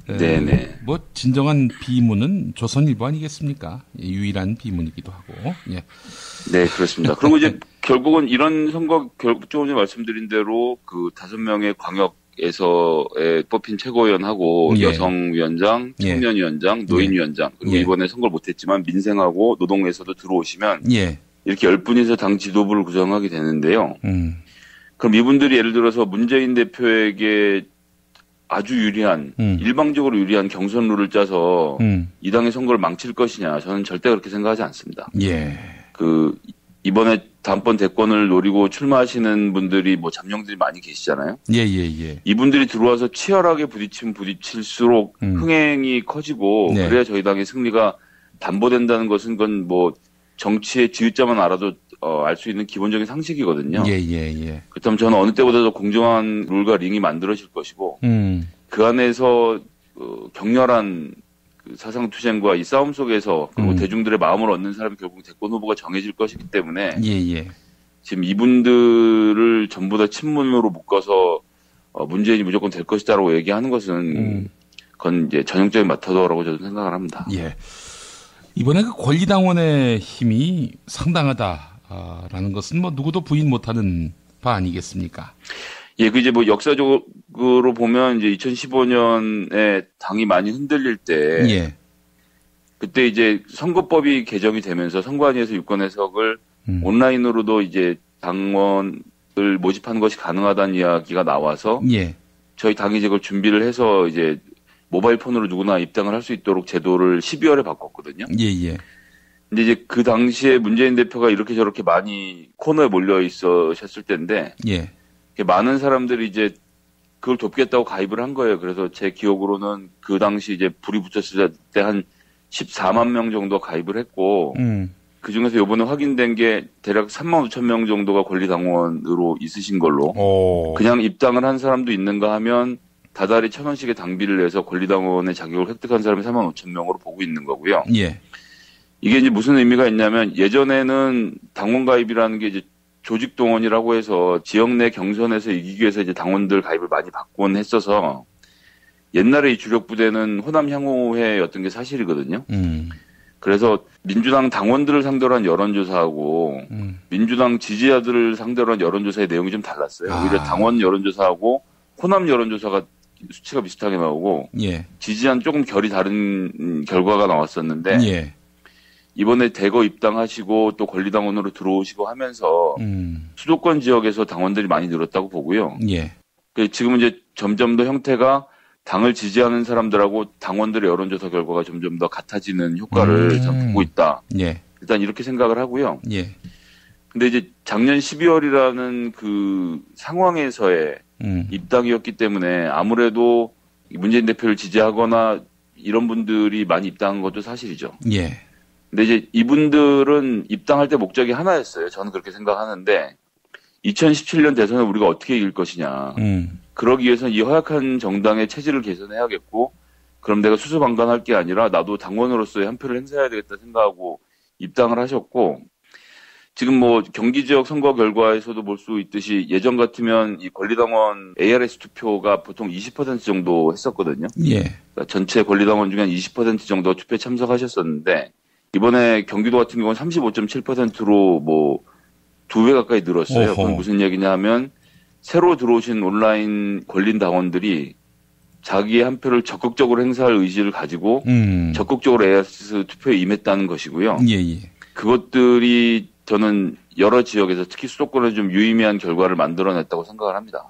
네네. 뭐 진정한 비문은 조선일보 아니겠습니까? 유일한 비문이기도 하고. 예. 네, 그렇습니다. 그리고 이제 결국은 이런 선거 조금 전에 말씀드린 대로 그 5명의 광역에서의 뽑힌 최고위원하고 여성위원장, 청년위원장, 노인위원장 그리고 이번에 선거를 못했지만 민생하고 노동에서도 들어오시면 이렇게 10분이서 당 지도부를 구성하게 되는데요. 그럼 이분들이 예를 들어서 문재인 대표에게 아주 유리한, 일방적으로 유리한 경선 룰을 짜서 이 당의 선거를 망칠 것이냐, 저는 절대 그렇게 생각하지 않습니다. 예. 이번에 다음번 대권을 노리고 출마하시는 분들이 뭐 잠룡들이 많이 계시잖아요. 예. 이분들이 들어와서 치열하게 부딪힐수록 흥행이 커지고 네. 그래야 저희 당의 승리가 담보된다는 것은 그건 뭐 정치의 지읒자만 알아도 알 수 있는 기본적인 상식이거든요. 예. 그렇다면 저는 어느 때보다도 공정한 룰과 링이 만들어질 것이고 그 안에서 격렬한 그 사상투쟁과 이 싸움 속에서 그리고 대중들의 마음을 얻는 사람이 결국 대권 후보가 정해질 것이기 때문에 지금 이분들을 전부 다 친문으로 묶어서 문재인이 무조건 될 것이다라고 얘기하는 것은 그건 이제 전형적인 마타도라고 저도 생각을 합니다. 예. 이번에 그 권리당원의 힘이 상당하다라는 것은 뭐 누구도 부인 못하는 바 아니겠습니까? 예, 그 이제 뭐 역사적으로 보면 이제 2015년에 당이 많이 흔들릴 때, 그때 이제 선거법이 개정이 되면서 선관위에서 유권 해석을 온라인으로도 이제 당원을 모집하는 것이 가능하다는 이야기가 나와서, 저희 당이 이제 그걸 준비를 해서 이제 모바일 폰으로 누구나 입당을 할 수 있도록 제도를 12월에 바꿨거든요. 근데 이제 그 당시에 문재인 대표가 이렇게 저렇게 많이 코너에 몰려 있으셨을 때인데, 많은 사람들이 이제 그걸 돕겠다고 가입을 한 거예요. 그래서 제 기억으로는 그 당시 이제 불이 붙었을 때 한 14만 명 정도 가입을 했고, 그 중에서 요번에 확인된 게 대략 3만 5천 명 정도가 권리당원으로 있으신 걸로, 그냥 입당을 한 사람도 있는가 하면 다달이 1,000원씩의 당비를 내서 권리당원의 자격을 획득한 사람이 3만 5천 명으로 보고 있는 거고요. 이게 이제 무슨 의미가 있냐면 예전에는 당원 가입이라는 게 이제 조직 동원이라고 해서 지역 내 경선에서 이기기 위해서 이제 당원들 가입을 많이 받곤 했어서 옛날에 이 주력 부대는 호남 향후회였던 게 사실이거든요. 그래서 민주당 당원들을 상대로 한 여론조사하고 민주당 지지자들을 상대로 한 여론조사의 내용이 좀 달랐어요. 오히려 당원 여론조사하고 호남 여론조사가 수치가 비슷하게 나오고 지지자는 조금 결이 다른 결과가 나왔었는데 이번에 대거 입당하시고 또 권리당원으로 들어오시고 하면서 수도권 지역에서 당원들이 많이 늘었다고 보고요. 지금은 이제 점점 더 형태가 당을 지지하는 사람들하고 당원들의 여론조사 결과가 점점 더 같아지는 효과를 보고 있다. 일단 이렇게 생각을 하고요. 근데 이제 작년 12월이라는 그 상황에서의 입당이었기 때문에 아무래도 문재인 대표를 지지하거나 이런 분들이 많이 입당한 것도 사실이죠. 근데 이제 이분들은 입당할 때 목적이 하나였어요. 저는 그렇게 생각하는데 2017년 대선을 우리가 어떻게 이길 것이냐. 그러기 위해서는 이 허약한 정당의 체질을 개선해야겠고 그럼 내가 수수방관할 게 아니라 나도 당원으로서의 한 표를 행사해야 되겠다 생각하고 입당을 하셨고 지금 뭐 경기 지역 선거 결과에서도 볼 수 있듯이 예전 같으면 이 권리당원 ARS 투표가 보통 20% 정도 했었거든요. 그러니까 전체 권리당원 중에 한 20% 정도 투표에 참석하셨었는데 이번에 경기도 같은 경우는 35.7%로 뭐 2배 가까이 늘었어요. 그건 무슨 얘기냐 하면 새로 들어오신 온라인 권린 당원들이 자기의 한 표를 적극적으로 행사할 의지를 가지고 적극적으로 ARS 투표에 임했다는 것이고요. 그것들이 저는 여러 지역에서 특히 수도권에 좀 유의미한 결과를 만들어냈다고 생각을 합니다.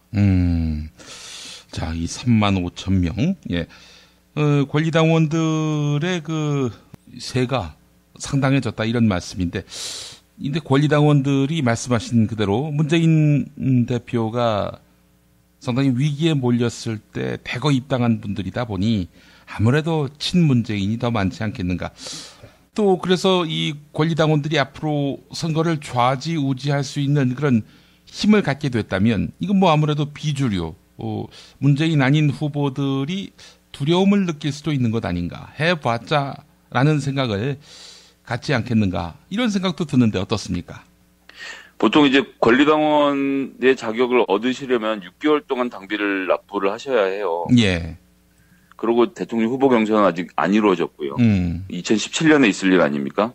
자, 이 3만 5천 명, 권리당원들의 그 세가 상당해졌다 이런 말씀인데, 근데 권리당원들이 말씀하신 그대로 문재인 대표가 상당히 위기에 몰렸을 때 대거 입당한 분들이다 보니 아무래도 친문재인이 더 많지 않겠는가. 또 그래서 이 권리당원들이 앞으로 선거를 좌지우지할 수 있는 그런 힘을 갖게 됐다면 이건 뭐 아무래도 비주류 문재인 아닌 후보들이 두려움을 느낄 수도 있는 것 아닌가 해봤자라는 생각을 갖지 않겠는가 이런 생각도 드는데 어떻습니까? 보통 이제 권리당원의 자격을 얻으시려면 6개월 동안 당비를 납부를 하셔야 해요. 그리고 대통령 후보 경선은 아직 안 이루어졌고요. 2017년에 있을 일 아닙니까?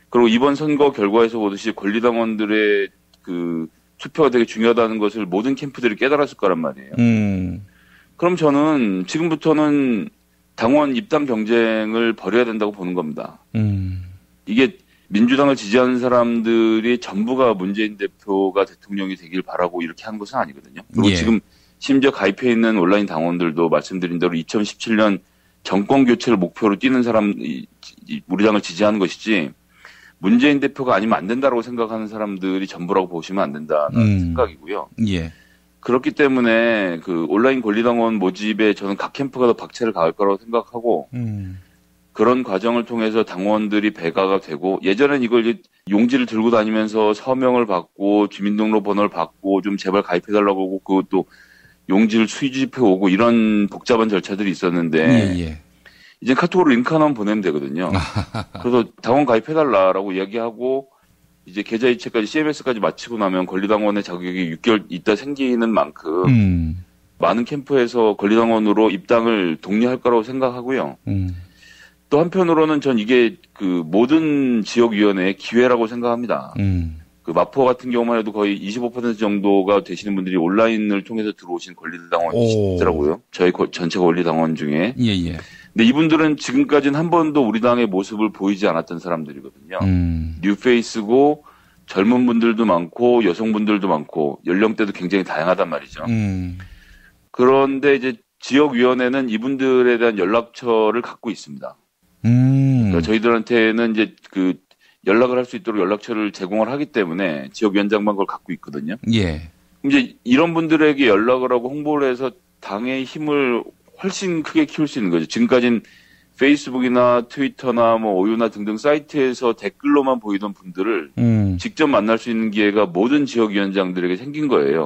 그리고 이번 선거 결과에서 보듯이 권리당원들의 그 투표가 되게 중요하다는 것을 모든 캠프들이 깨달았을 거란 말이에요. 그럼 저는 지금부터는 당원 입당 경쟁을 벌여야 된다고 보는 겁니다. 이게 민주당을 지지하는 사람들이 전부가 문재인 대표가 대통령이 되길 바라고 이렇게 한 것은 아니거든요. 그리고 지금 심지어 가입해 있는 온라인 당원들도 말씀드린 대로 2017년 정권 교체를 목표로 뛰는 사람, 우리 당을 지지하는 것이지 문재인 대표가 아니면 안 된다라고 생각하는 사람들이 전부라고 보시면 안 된다는 생각이고요. 예. 그렇기 때문에 그 온라인 권리당원 모집에 저는 각 캠프가 더 박차를 가할 거라고 생각하고 그런 과정을 통해서 당원들이 배가가 되고 예전엔 이걸 이제 용지를 들고 다니면서 서명을 받고 주민등록번호를 받고 좀 제발 가입해달라고 하고 그것도 용지를 수집해 오고 이런 복잡한 절차들이 있었는데 예. 이제 카톡으로 링크 하나만 보내면 되거든요. 그래서 당원 가입해달라라고 이야기하고 이제 계좌 이체까지 CMS까지 마치고 나면 권리당원의 자격이 6개월 있다 생기는 만큼 많은 캠프에서 권리당원으로 입당을 독려할 거라고 생각하고요. 또 한편으로는 전 이게 그 모든 지역위원회의 기회라고 생각합니다. 그 마포 같은 경우만 해도 거의 25% 정도가 되시는 분들이 온라인을 통해서 들어오신 권리당원이시더라고요. 저희 전체 권리당원 중에. 예. 근데 이분들은 지금까지는 한 번도 우리 당의 모습을 보이지 않았던 사람들이거든요. 뉴페이스고 젊은 분들도 많고 여성분들도 많고 연령대도 굉장히 다양하단 말이죠. 그런데 이제 지역위원회는 이분들에 대한 연락처를 갖고 있습니다. 그러니까 저희들한테는 이제 그 연락을 할 수 있도록 연락처를 제공을 하기 때문에 지역위원장만 그걸 갖고 있거든요. 예. 이제 이런 분들에게 연락을 하고 홍보를 해서 당의 힘을 훨씬 크게 키울 수 있는 거죠. 지금까지는 페이스북이나 트위터나 뭐 오유나 등등 사이트에서 댓글로만 보이던 분들을 직접 만날 수 있는 기회가 모든 지역위원장들에게 생긴 거예요.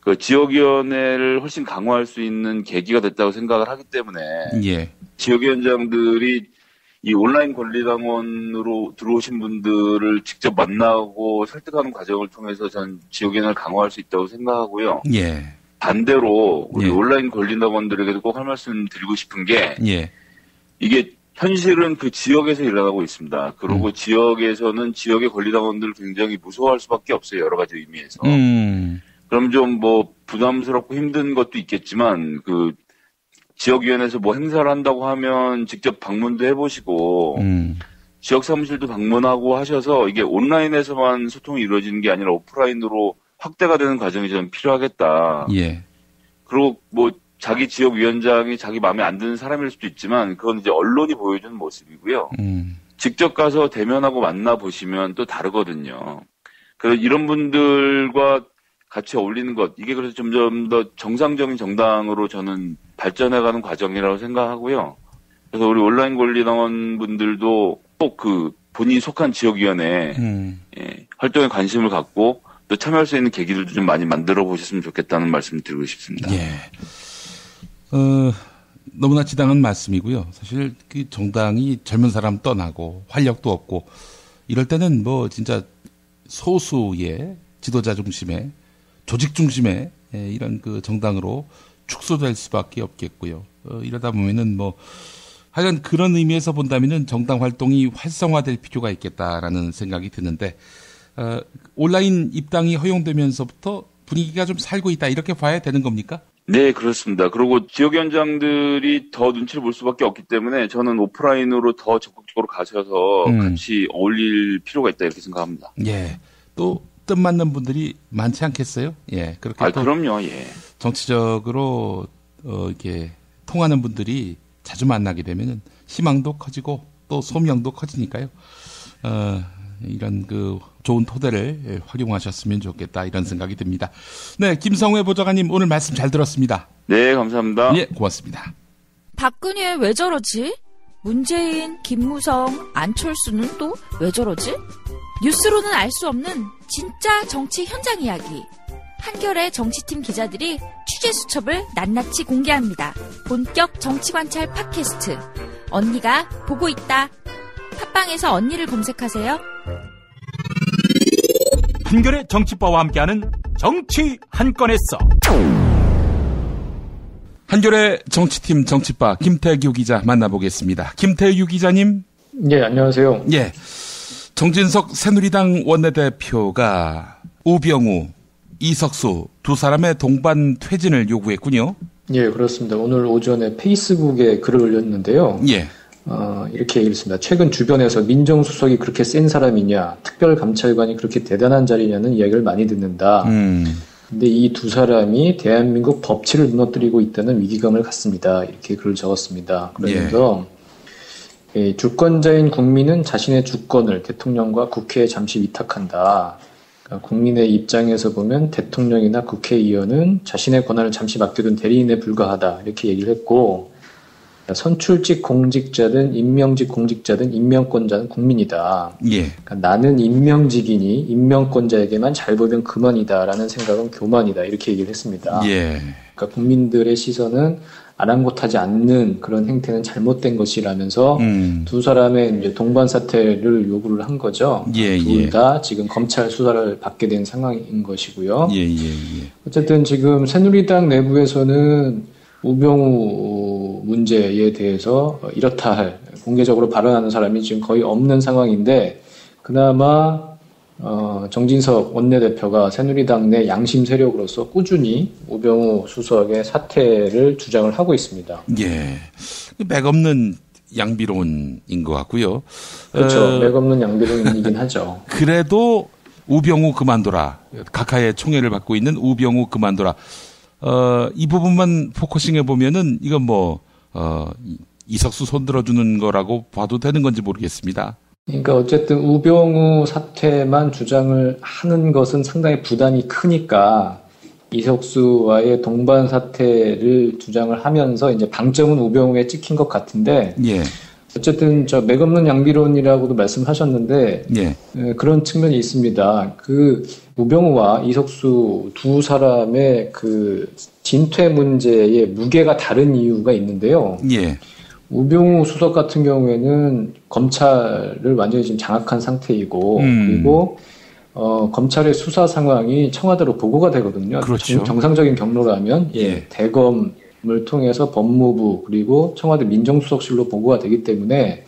그 지역위원회를 훨씬 강화할 수 있는 계기가 됐다고 생각을 하기 때문에 예. 지역위원장들이 이 온라인 권리당원으로 들어오신 분들을 직접 만나고 설득하는 과정을 통해서 전 지역위원회를 강화할 수 있다고 생각하고요. 예. 반대로 우리 온라인 권리당원들에게도 꼭 할 말씀 드리고 싶은 게 이게 현실은 그 지역에서 일어나고 있습니다. 그리고 지역에서는 지역의 권리당원들을 굉장히 무서워할 수밖에 없어요. 여러 가지 의미에서. 그럼 좀 뭐 부담스럽고 힘든 것도 있겠지만 그 지역위원회에서 뭐 행사를 한다고 하면 직접 방문도 해보시고 지역 사무실도 방문하고 하셔서 이게 온라인에서만 소통이 이루어지는 게 아니라 오프라인으로 확대가 되는 과정이 좀 필요하겠다. 예. 그리고 뭐 자기 지역위원장이 자기 마음에 안 드는 사람일 수도 있지만 그건 이제 언론이 보여주는 모습이고요. 직접 가서 대면하고 만나보시면 또 다르거든요. 그래서 이런 분들과 같이 어울리는 것, 이게 그래서 점점 더 정상적인 정당으로 저는 발전해가는 과정이라고 생각하고요. 그래서 우리 온라인 권리당원 분들도 꼭 그 본인이 속한 지역위원회 활동에 관심을 갖고 또 참여할 수 있는 계기들도 좀 많이 만들어 보셨으면 좋겠다는 말씀을 드리고 싶습니다. 예. 너무나 지당한 말씀이고요. 사실 그 정당이 젊은 사람 떠나고 활력도 없고 이럴 때는 뭐 진짜 소수의 지도자 중심의 조직 중심의 이런 그 정당으로 축소될 수밖에 없겠고요. 이러다 보면은 뭐 하여간 그런 의미에서 본다면은 정당 활동이 활성화될 필요가 있겠다라는 생각이 드는데 온라인 입당이 허용되면서부터 분위기가 좀 살고 있다 이렇게 봐야 되는 겁니까? 네, 그렇습니다. 그리고 지역위원장들이 더 눈치를 볼 수밖에 없기 때문에 저는 오프라인으로 더 적극적으로 가셔서 같이 어울릴 필요가 있다 이렇게 생각합니다. 예. 또 뜻 맞는 분들이 많지 않겠어요? 예, 그렇게 또 그럼요. 예. 정치적으로 이렇게 통하는 분들이 자주 만나게 되면은 희망도 커지고 또 소명도 커지니까요. 이런 그 좋은 토대를 활용하셨으면 좋겠다 이런 생각이 듭니다. 네, 김성회 보좌관님 오늘 말씀 잘 들었습니다. 네, 감사합니다. 예, 고맙습니다. 박근혜 왜 저러지? 문재인, 김무성, 안철수는 또 왜 저러지? 뉴스로는 알 수 없는 진짜 정치 현장 이야기. 한겨레 정치팀 기자들이 취재 수첩을 낱낱이 공개합니다. 본격 정치관찰 팟캐스트. 언니가 보고 있다. 팟빵에서 언니를 검색하세요. 한겨레 정치바와 함께하는 정치 한 건에 써. 한겨레 정치팀 정치바 김태규 기자 만나보겠습니다. 김태규 기자님. 네, 안녕하세요. 예. 정진석 새누리당 원내대표가 우병우, 이석수 두 사람의 동반 퇴진을 요구했군요. 예, 그렇습니다. 오늘 오전에 페이스북에 글을 올렸는데요. 예. 이렇게 얘기했습니다. 최근 주변에서 민정수석이 그렇게 센 사람이냐, 특별감찰관이 그렇게 대단한 자리냐는 이야기를 많이 듣는다. 근데 이 두 사람이 대한민국 법치를 무너뜨리고 있다는 위기감을 갖습니다. 이렇게 글을 적었습니다. 그러면서 주권자인 국민은 자신의 주권을 대통령과 국회에 잠시 위탁한다. 그러니까 국민의 입장에서 보면 대통령이나 국회의원은 자신의 권한을 잠시 맡겨둔 대리인에 불과하다. 이렇게 얘기를 했고, 선출직 공직자든 임명직 공직자든 임명권자는 국민이다. 예. 그러니까 나는 임명직이니 임명권자에게만 잘 보면 그만이다라는 생각은 교만이다. 이렇게 얘기를 했습니다. 예. 그러니까 국민들의 시선은 아랑곳하지 않는 그런 행태는 잘못된 것이라면서 두 사람의 이제 동반 사퇴를 요구를 한 거죠. 둘 다 지금 검찰 수사를 받게 된 상황인 것이고요. 어쨌든 지금 새누리당 내부에서는 우병우 문제에 대해서 이렇다 할 공개적으로 발언하는 사람이 지금 거의 없는 상황인데, 그나마 정진석 원내대표가 새누리당 내 양심 세력으로서 꾸준히 우병우 수석의 사퇴를 주장을 하고 있습니다. 예, 맥없는 양비론인 것 같고요. 그렇죠. 맥없는 양비론이긴 하죠. 그래도 우병우 그만둬라. 각하의 총애를 받고 있는 우병우 그만둬라. 이 부분만 포커싱해 보면은 이건 이석수 손 들어주는 거라고 봐도 되는 건지 모르겠습니다. 그러니까 어쨌든 우병우 사퇴만 주장을 하는 것은 상당히 부담이 크니까 이석수와의 동반 사퇴를 주장을 하면서 이제 방점은 우병우에 찍힌 것 같은데, 예. 어쨌든 맥없는 양비론이라고도 말씀하셨는데, 예. 그런 측면이 있습니다. 그 우병우와 이석수 두 사람의 그 진퇴 문제의 무게가 다른 이유가 있는데요. 예. 우병우 수석 같은 경우에는 검찰을 완전히 지금 장악한 상태이고, 그리고 검찰의 수사 상황이 청와대로 보고가 되거든요. 그렇죠. 정상적인 경로라면 대검을 통해서 법무부 그리고 청와대 민정수석실로 보고가 되기 때문에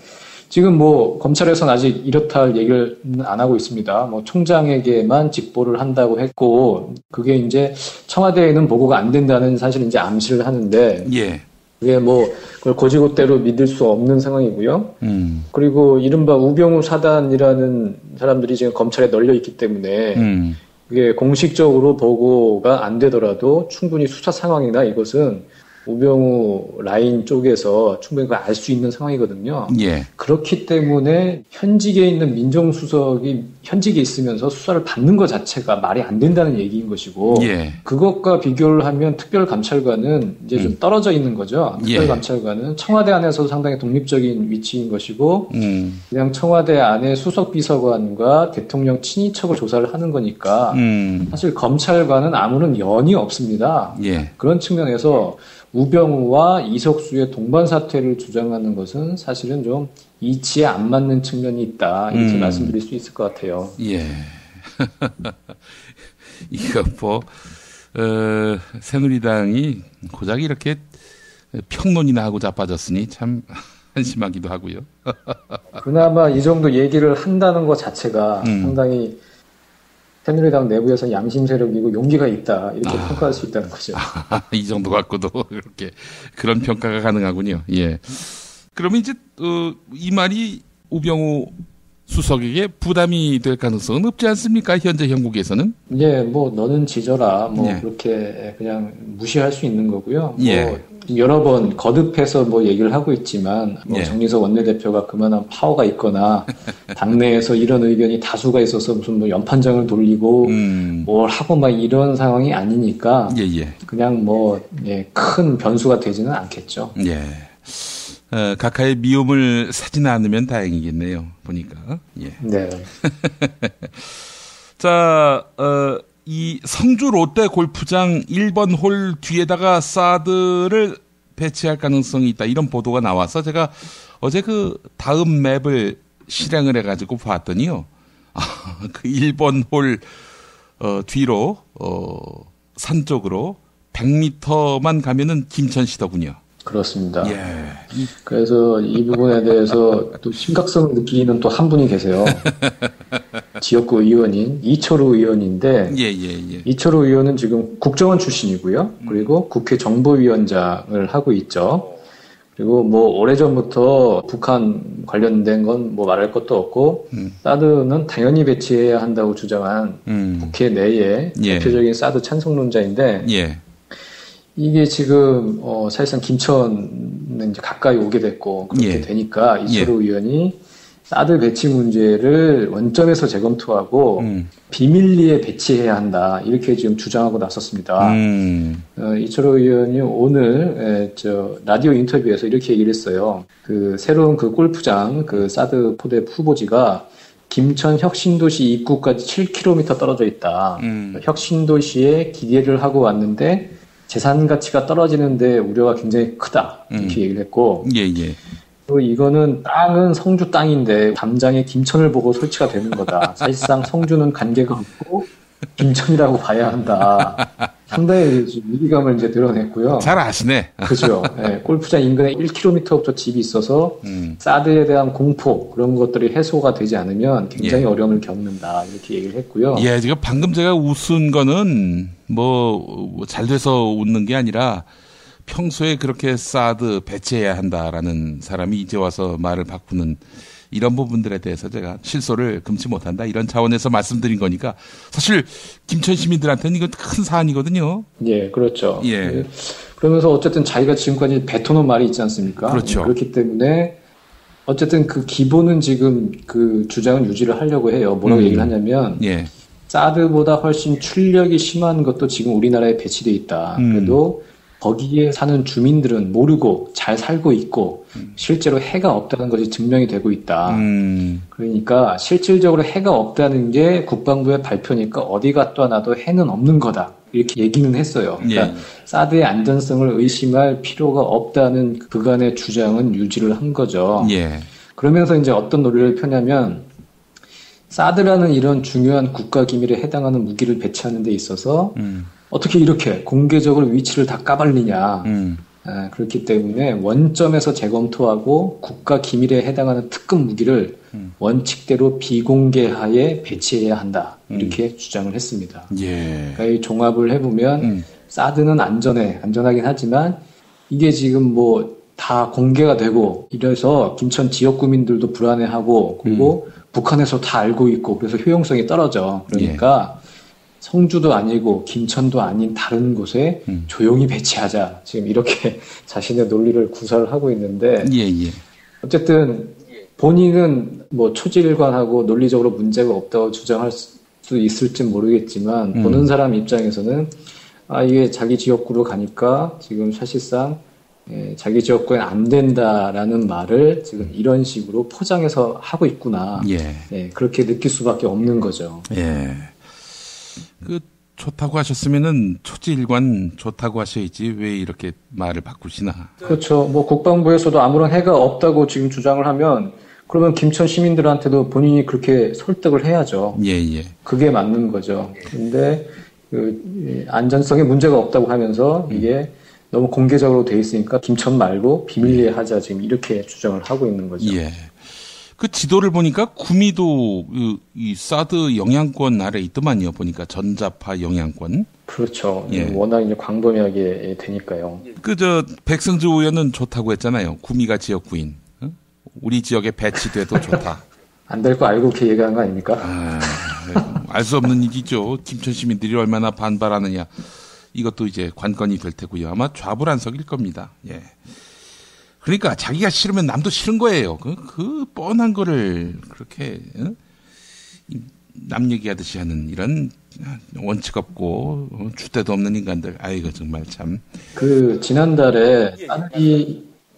지금 검찰에서는 아직 이렇다 할 얘기를 안 하고 있습니다. 총장에게만 직보를 한다고 했고, 그게 이제 청와대에는 보고가 안 된다는 사실 이제 암시를 하는데, 그게 그걸 고지고대로 믿을 수 없는 상황이고요. 그리고 이른바 우병우 사단이라는 사람들이 지금 검찰에 널려 있기 때문에 그게 공식적으로 보고가 안 되더라도 충분히 수사 상황이나 이것은 우병우 라인 쪽에서 충분히 그걸 알 수 있는 상황이거든요. 예. 그렇기 때문에 현직에 있는 민정수석이 현직에 있으면서 수사를 받는 것 자체가 말이 안 된다는 얘기인 것이고, 그것과 비교를 하면 특별감찰관은 이제 좀 떨어져 있는 거죠. 특별감찰관은 청와대 안에서도 상당히 독립적인 위치인 것이고, 그냥 청와대 안에 수석비서관과 대통령 친인척을 조사를 하는 거니까, 사실 검찰과는 아무런 연이 없습니다. 그런 측면에서 우병우와 이석수의 동반 사퇴를 주장하는 것은 사실은 좀 이치에 안 맞는 측면이 있다, 이렇게 말씀드릴 수 있을 것 같아요. 예. 이거 새누리당이 고작 이렇게 평론이나 하고 자빠졌으니 참 한심하기도 하고요. 그나마 이 정도 얘기를 한다는 것 자체가 상당히 새누리당 내부에서 양심 세력이고 용기가 있다, 이렇게 평가할 수 있다는 거죠. 이 정도 갖고도 그렇게 그런 평가가 가능하군요. 예. 그러면 이제 이 말이 우병우 수석에게 부담이 될 가능성은 없지 않습니까? 현재 형국에서는? 예, 너는 지져라, 그렇게 그냥 무시할 수 있는 거고요. 여러 번 거듭해서 얘기를 하고 있지만, 정진석 원내대표가 그만한 파워가 있거나, 당내에서 이런 의견이 다수가 있어서 무슨 연판장을 돌리고, 뭘 하고 이런 상황이 아니니까, 그냥 큰 변수가 되지는 않겠죠. 예. 각하의 미움을 사지는 않으면 다행이겠네요, 보니까. 예. 네. 자, 이 성주 롯데 골프장 1번 홀 뒤에다가 사드를 배치할 가능성이 있다, 이런 보도가 나와서 제가 어제 그 다음 맵을 실행을 해가지고 봤더니요. 그 1번 홀 뒤로 산 쪽으로 100m만 가면은 김천시더군요. 그렇습니다. 그래서 이 부분에 대해서 또 심각성을 느끼는 또 한 분이 계세요. 지역구 의원인 이철우 의원인데, 이철우 의원은 지금 국정원 출신이고요. 그리고 국회 정보위원장을 하고 있죠. 그리고 오래전부터 북한 관련된 건 말할 것도 없고, 사드는 당연히 배치해야 한다고 주장한 국회 내의 대표적인 사드 찬성론자인데, 이게 지금 사실상 김천은 이제 가까이 오게 됐고 그렇게 되니까 이철호 의원이 사드 배치 문제를 원점에서 재검토하고 비밀리에 배치해야 한다 이렇게 지금 주장하고 나섰습니다. 이철호 의원이 오늘 라디오 인터뷰에서 이렇게 얘기를 했어요. 그 새로운 그 골프장 그 사드 포대 후보지가 김천 혁신도시 입구까지 7km 떨어져 있다. 혁신도시에 기대를 하고 왔는데 재산 가치가 떨어지는데 우려가 굉장히 크다 이렇게 얘기를 했고. 또 이거는 땅은 성주 땅인데 담장에 김천을 보고 설치가 되는 거다. 사실상 성주는 관계가 없고 김천이라고 봐야 한다. 상당히 위기감을 이제 드러냈고요. 잘 아시네. 그죠. 네, 골프장 인근에 1km부터 집이 있어서 사드에 대한 공포 그런 것들이 해소가 되지 않으면 굉장히 어려움을 겪는다 이렇게 얘기를 했고요. 예, 지금 방금 제가 웃은 거는 뭐 잘 돼서 웃는 게 아니라 평소에 그렇게 사드 배치해야 한다라는 사람이 이제 와서 말을 바꾸는 이런 부분들에 대해서 제가 실소를 금치 못한다 이런 차원에서 말씀드린 거니까 사실 김천 시민들한테는 이건 큰 사안이거든요. 예, 그렇죠. 예. 그러면서 어쨌든 자기가 지금까지 뱉어놓은 말이 있지 않습니까? 그렇죠. 그렇기 때문에 어쨌든 그 기본은 지금 그 주장은 유지를 하려고 해요. 뭐라고 얘기를 하냐면 사드보다 훨씬 출력이 심한 것도 지금 우리나라에 배치돼 있다. 그래도 거기에 사는 주민들은 모르고 잘 살고 있고 실제로 해가 없다는 것이 증명이 되고 있다. 그러니까 실질적으로 해가 없다는 게 국방부의 발표니까 어디 갔다 놔도 해는 없는 거다. 이렇게 얘기는 했어요. 그러니까 사드의 안전성을 의심할 필요가 없다는 그간의 주장은 유지를 한 거죠. 그러면서 이제 어떤 논리를 펴냐면 사드라는 이런 중요한 국가 기밀에 해당하는 무기를 배치하는 데 있어서 어떻게 이렇게 공개적으로 위치를 다 까발리냐. 그렇기 때문에 원점에서 재검토하고 국가 기밀에 해당하는 특급 무기를 원칙대로 비공개하에 배치해야 한다. 이렇게 주장을 했습니다. 그러니까 이 종합을 해보면 사드는 안전하긴 하지만 이게 지금 뭐 다 공개가 되고 이래서 김천 지역 구민들도 불안해하고 그리고 북한에서 다 알고 있고 그래서 효용성이 떨어져. 그러니까 성주도 아니고 김천도 아닌 다른 곳에 조용히 배치하자. 지금 이렇게 자신의 논리를 구사를 하고 있는데 어쨌든 본인은 뭐 초지일관하고 논리적으로 문제가 없다고 주장할 수 있을지 모르겠지만 보는 사람 입장에서는 이게 자기 지역구로 가니까 지금 사실상 자기 지역구엔 안 된다라는 말을 지금 이런 식으로 포장해서 하고 있구나. 그렇게 느낄 수밖에 없는 거죠. 좋다고 하셨으면은 초지일관 좋다고 하셔야지 왜 이렇게 말을 바꾸시나. 그렇죠. 뭐 국방부에서도 아무런 해가 없다고 지금 주장을 하면 그러면 김천 시민들한테도 본인이 그렇게 설득을 해야죠. 그게 맞는 거죠. 근데 그 안전성에 문제가 없다고 하면서 이게 너무 공개적으로 돼 있으니까 김천 말고 비밀리에 하자 지금 이렇게 주장을 하고 있는 거죠. 그 지도를 보니까 구미도 이 사드 영향권 아래 있더만요. 보니까 전자파 영향권. 그렇죠. 워낙 이제 광범위하게 되니까요. 백승주 의원은 좋다고 했잖아요. 구미가 지역구인. 우리 지역에 배치돼도 좋다. 안 될 거 알고 그렇게 얘기한 거 아닙니까? 알 수 없는 일이죠. 김천 시민들이 얼마나 반발하느냐. 이것도 이제 관건이 될 테고요. 아마 좌불안석일 겁니다. 그러니까 자기가 싫으면 남도 싫은 거예요. 그 뻔한 거를 그렇게 남 얘기하듯이 하는 이런 원칙 없고 줏대도 없는 인간들. 아이고 정말 참. 지난달에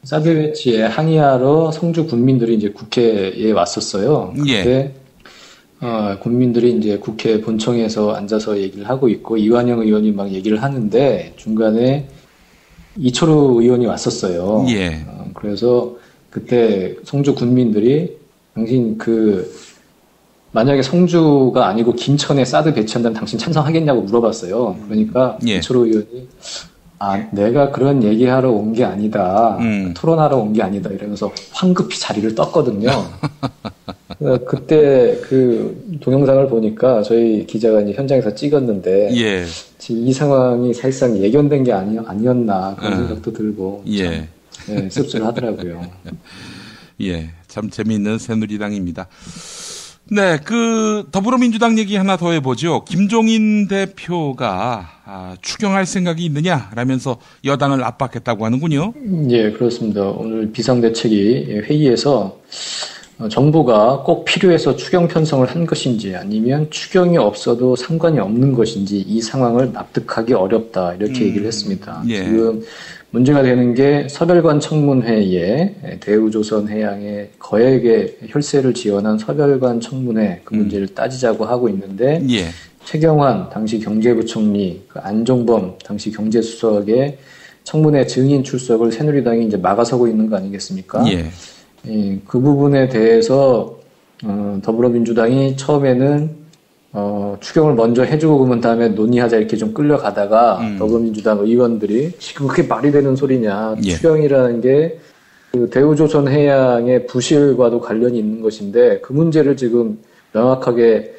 사드 배치에 항의하러 성주 군민들이 이제 국회에 왔었어요. 그때 국민들이 이제 국회 본청에서 앉아서 얘기를 하고 있고 이완영 의원이 막 얘기를 하는데 중간에 이철호 의원이 왔었어요. 그래서 그때 성주 군민들이 당신 만약에 성주가 아니고 김천에 사드 배치한다면 당신 찬성하겠냐고 물어봤어요. 그러니까 이철호 의원이 내가 그런 얘기하러 온 게 아니다. 토론하러 온 게 아니다. 이러면서 황급히 자리를 떴거든요. 그때 그 동영상을 보니까 저희 기자가 이제 현장에서 찍었는데 이 상황이 사실상 예견된 게 아니었나 그런 생각도 들고 씁쓸하더라고요. 참 재미있는 새누리당입니다. 네, 더불어민주당 얘기 하나 더 해보죠. 김종인 대표가 추경할 생각이 있느냐라면서 여당을 압박했다고 하는군요. 예, 그렇습니다. 오늘 비상대책위 회의에서 정부가 꼭 필요해서 추경 편성을 한 것인지 아니면 추경이 없어도 상관이 없는 것인지 이 상황을 납득하기 어렵다 이렇게 얘기를 했습니다. 예. 지금 문제가 되는 게 서별관 청문회에 대우조선해양의 거액의 혈세를 지원한 서별관 청문회 그 문제를 따지자고 하고 있는데 예. 최경환 당시 경제부총리, 안종범 당시 경제수석의 청문회 증인 출석을 새누리당이 이제 막아서고 있는 거 아니겠습니까? 예. 예, 그 부분에 대해서 더불어민주당이 처음에는 추경을 먼저 해주고 그러면 다음에 논의하자 이렇게 좀 끌려가다가 더불어민주당 의원들이 지금 그게 말이 되는 소리냐. 예. 추경이라는 게 그 대우조선해양의 부실과도 관련이 있는 것인데 그 문제를 지금 명확하게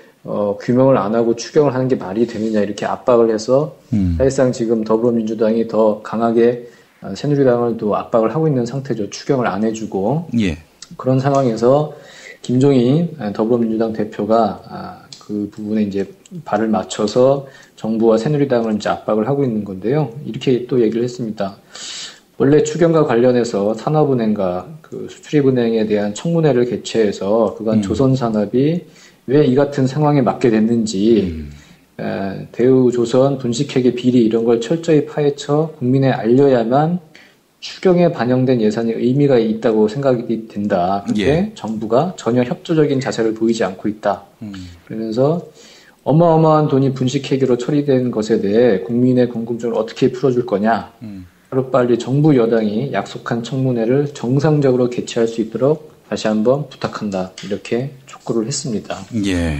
규명을 안 하고 추경을 하는 게 말이 되느냐 이렇게 압박을 해서 사실상 지금 더불어민주당이 더 강하게 새누리당을 또 압박을 하고 있는 상태죠. 추경을 안 해주고. 예. 그런 상황에서 김종인 더불어민주당 대표가 그 부분에 이제 발을 맞춰서 정부와 새누리당을 이제 압박을 하고 있는 건데요. 이렇게 또 얘기를 했습니다. 원래 추경과 관련해서 산업은행과 그 수출입은행에 대한 청문회를 개최해서 그간 조선산업이 왜 이 같은 상황에 맞게 됐는지 대우조선 분식회계 비리 이런 걸 철저히 파헤쳐 국민에 알려야만 추경에 반영된 예산이 의미가 있다고 생각이 된다. 근데 예. 정부가 전혀 협조적인 자세를 보이지 않고 있다. 그러면서 어마어마한 돈이 분식회계로 처리된 것에 대해 국민의 궁금증을 어떻게 풀어줄 거냐. 하루빨리 정부 여당이 약속한 청문회를 정상적으로 개최할 수 있도록 다시 한번 부탁한다. 이렇게 촉구를 했습니다. 예.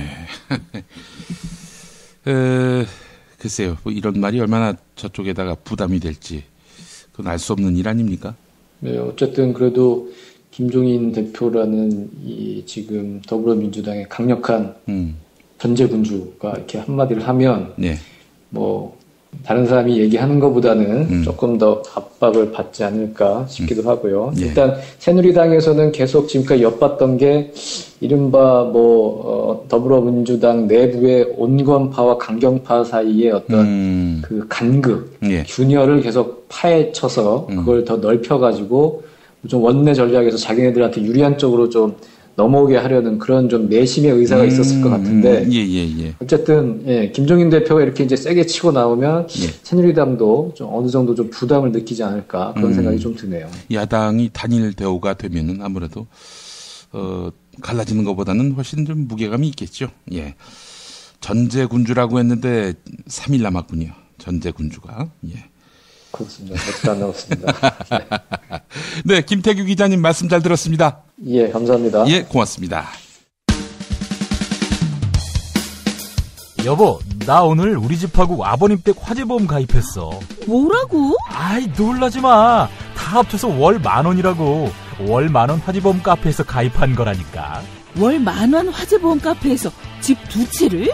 글쎄요. 뭐 이런 말이 얼마나 저쪽에다가 부담이 될지 그건 알 수 없는 일 아닙니까? 네, 어쨌든 그래도 김종인 대표라는 이 지금 더불어민주당의 강력한 전제군주가 이렇게 한마디를 하면 네. 뭐 다른 사람이 얘기하는 것보다는 조금 더 압박을 받지 않을까 싶기도 하고요. 예. 일단 새누리당에서는 계속 지금까지 엿봤던 게 이른바 더불어민주당 내부의 온건파와 강경파 사이의 어떤 그 간극, 예. 균열을 계속 파헤쳐서 그걸 더 넓혀가지고 좀 원내 전략에서 자기네들한테 유리한 쪽으로 좀 넘어오게 하려는 그런 좀 내심의 의사가 있었을 것 같은데. 어쨌든, 예, 김종인 대표가 이렇게 이제 세게 치고 나오면 예. 새누리당도 좀 어느 정도 좀 부담을 느끼지 않을까 그런 생각이 좀 드네요. 야당이 단일 대우가 되면은 아무래도, 갈라지는 것보다는 훨씬 좀 무게감이 있겠죠. 예. 전제군주라고 했는데 3일 남았군요. 전제군주가. 예. 그렇습니다. 몇도 안 남았습니다. 네, 김태규 기자님 말씀 잘 들었습니다. 예, 감사합니다. 예, 고맙습니다. 여보, 나 오늘 우리 집하고 아버님 댁 화재보험 가입했어. 뭐라고? 아이, 놀라지 마. 다 합쳐서 월 10,000원이라고. 월 10,000원 화재보험 카페에서 가입한 거라니까. 월 10,000원 화재보험 카페에서 집 2채를?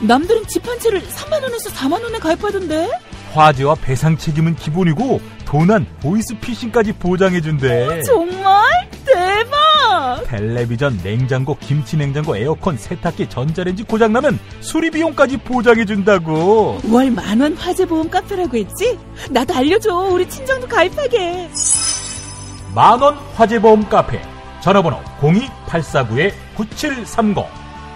남들은 집 한 채를 30,000원에서 40,000원에 가입하던데? 화재와 배상 책임은 기본이고 도난, 보이스피싱까지 보장해준대. 정말? 대박! 텔레비전, 냉장고, 김치냉장고, 에어컨, 세탁기, 전자레인지 고장나면 수리비용까지 보장해준다고. 월 10,000원 화재보험 카페라고 했지? 나도 알려줘. 우리 친정도 가입하게. 10,000원 화재보험 카페. 전화번호 02849-9730.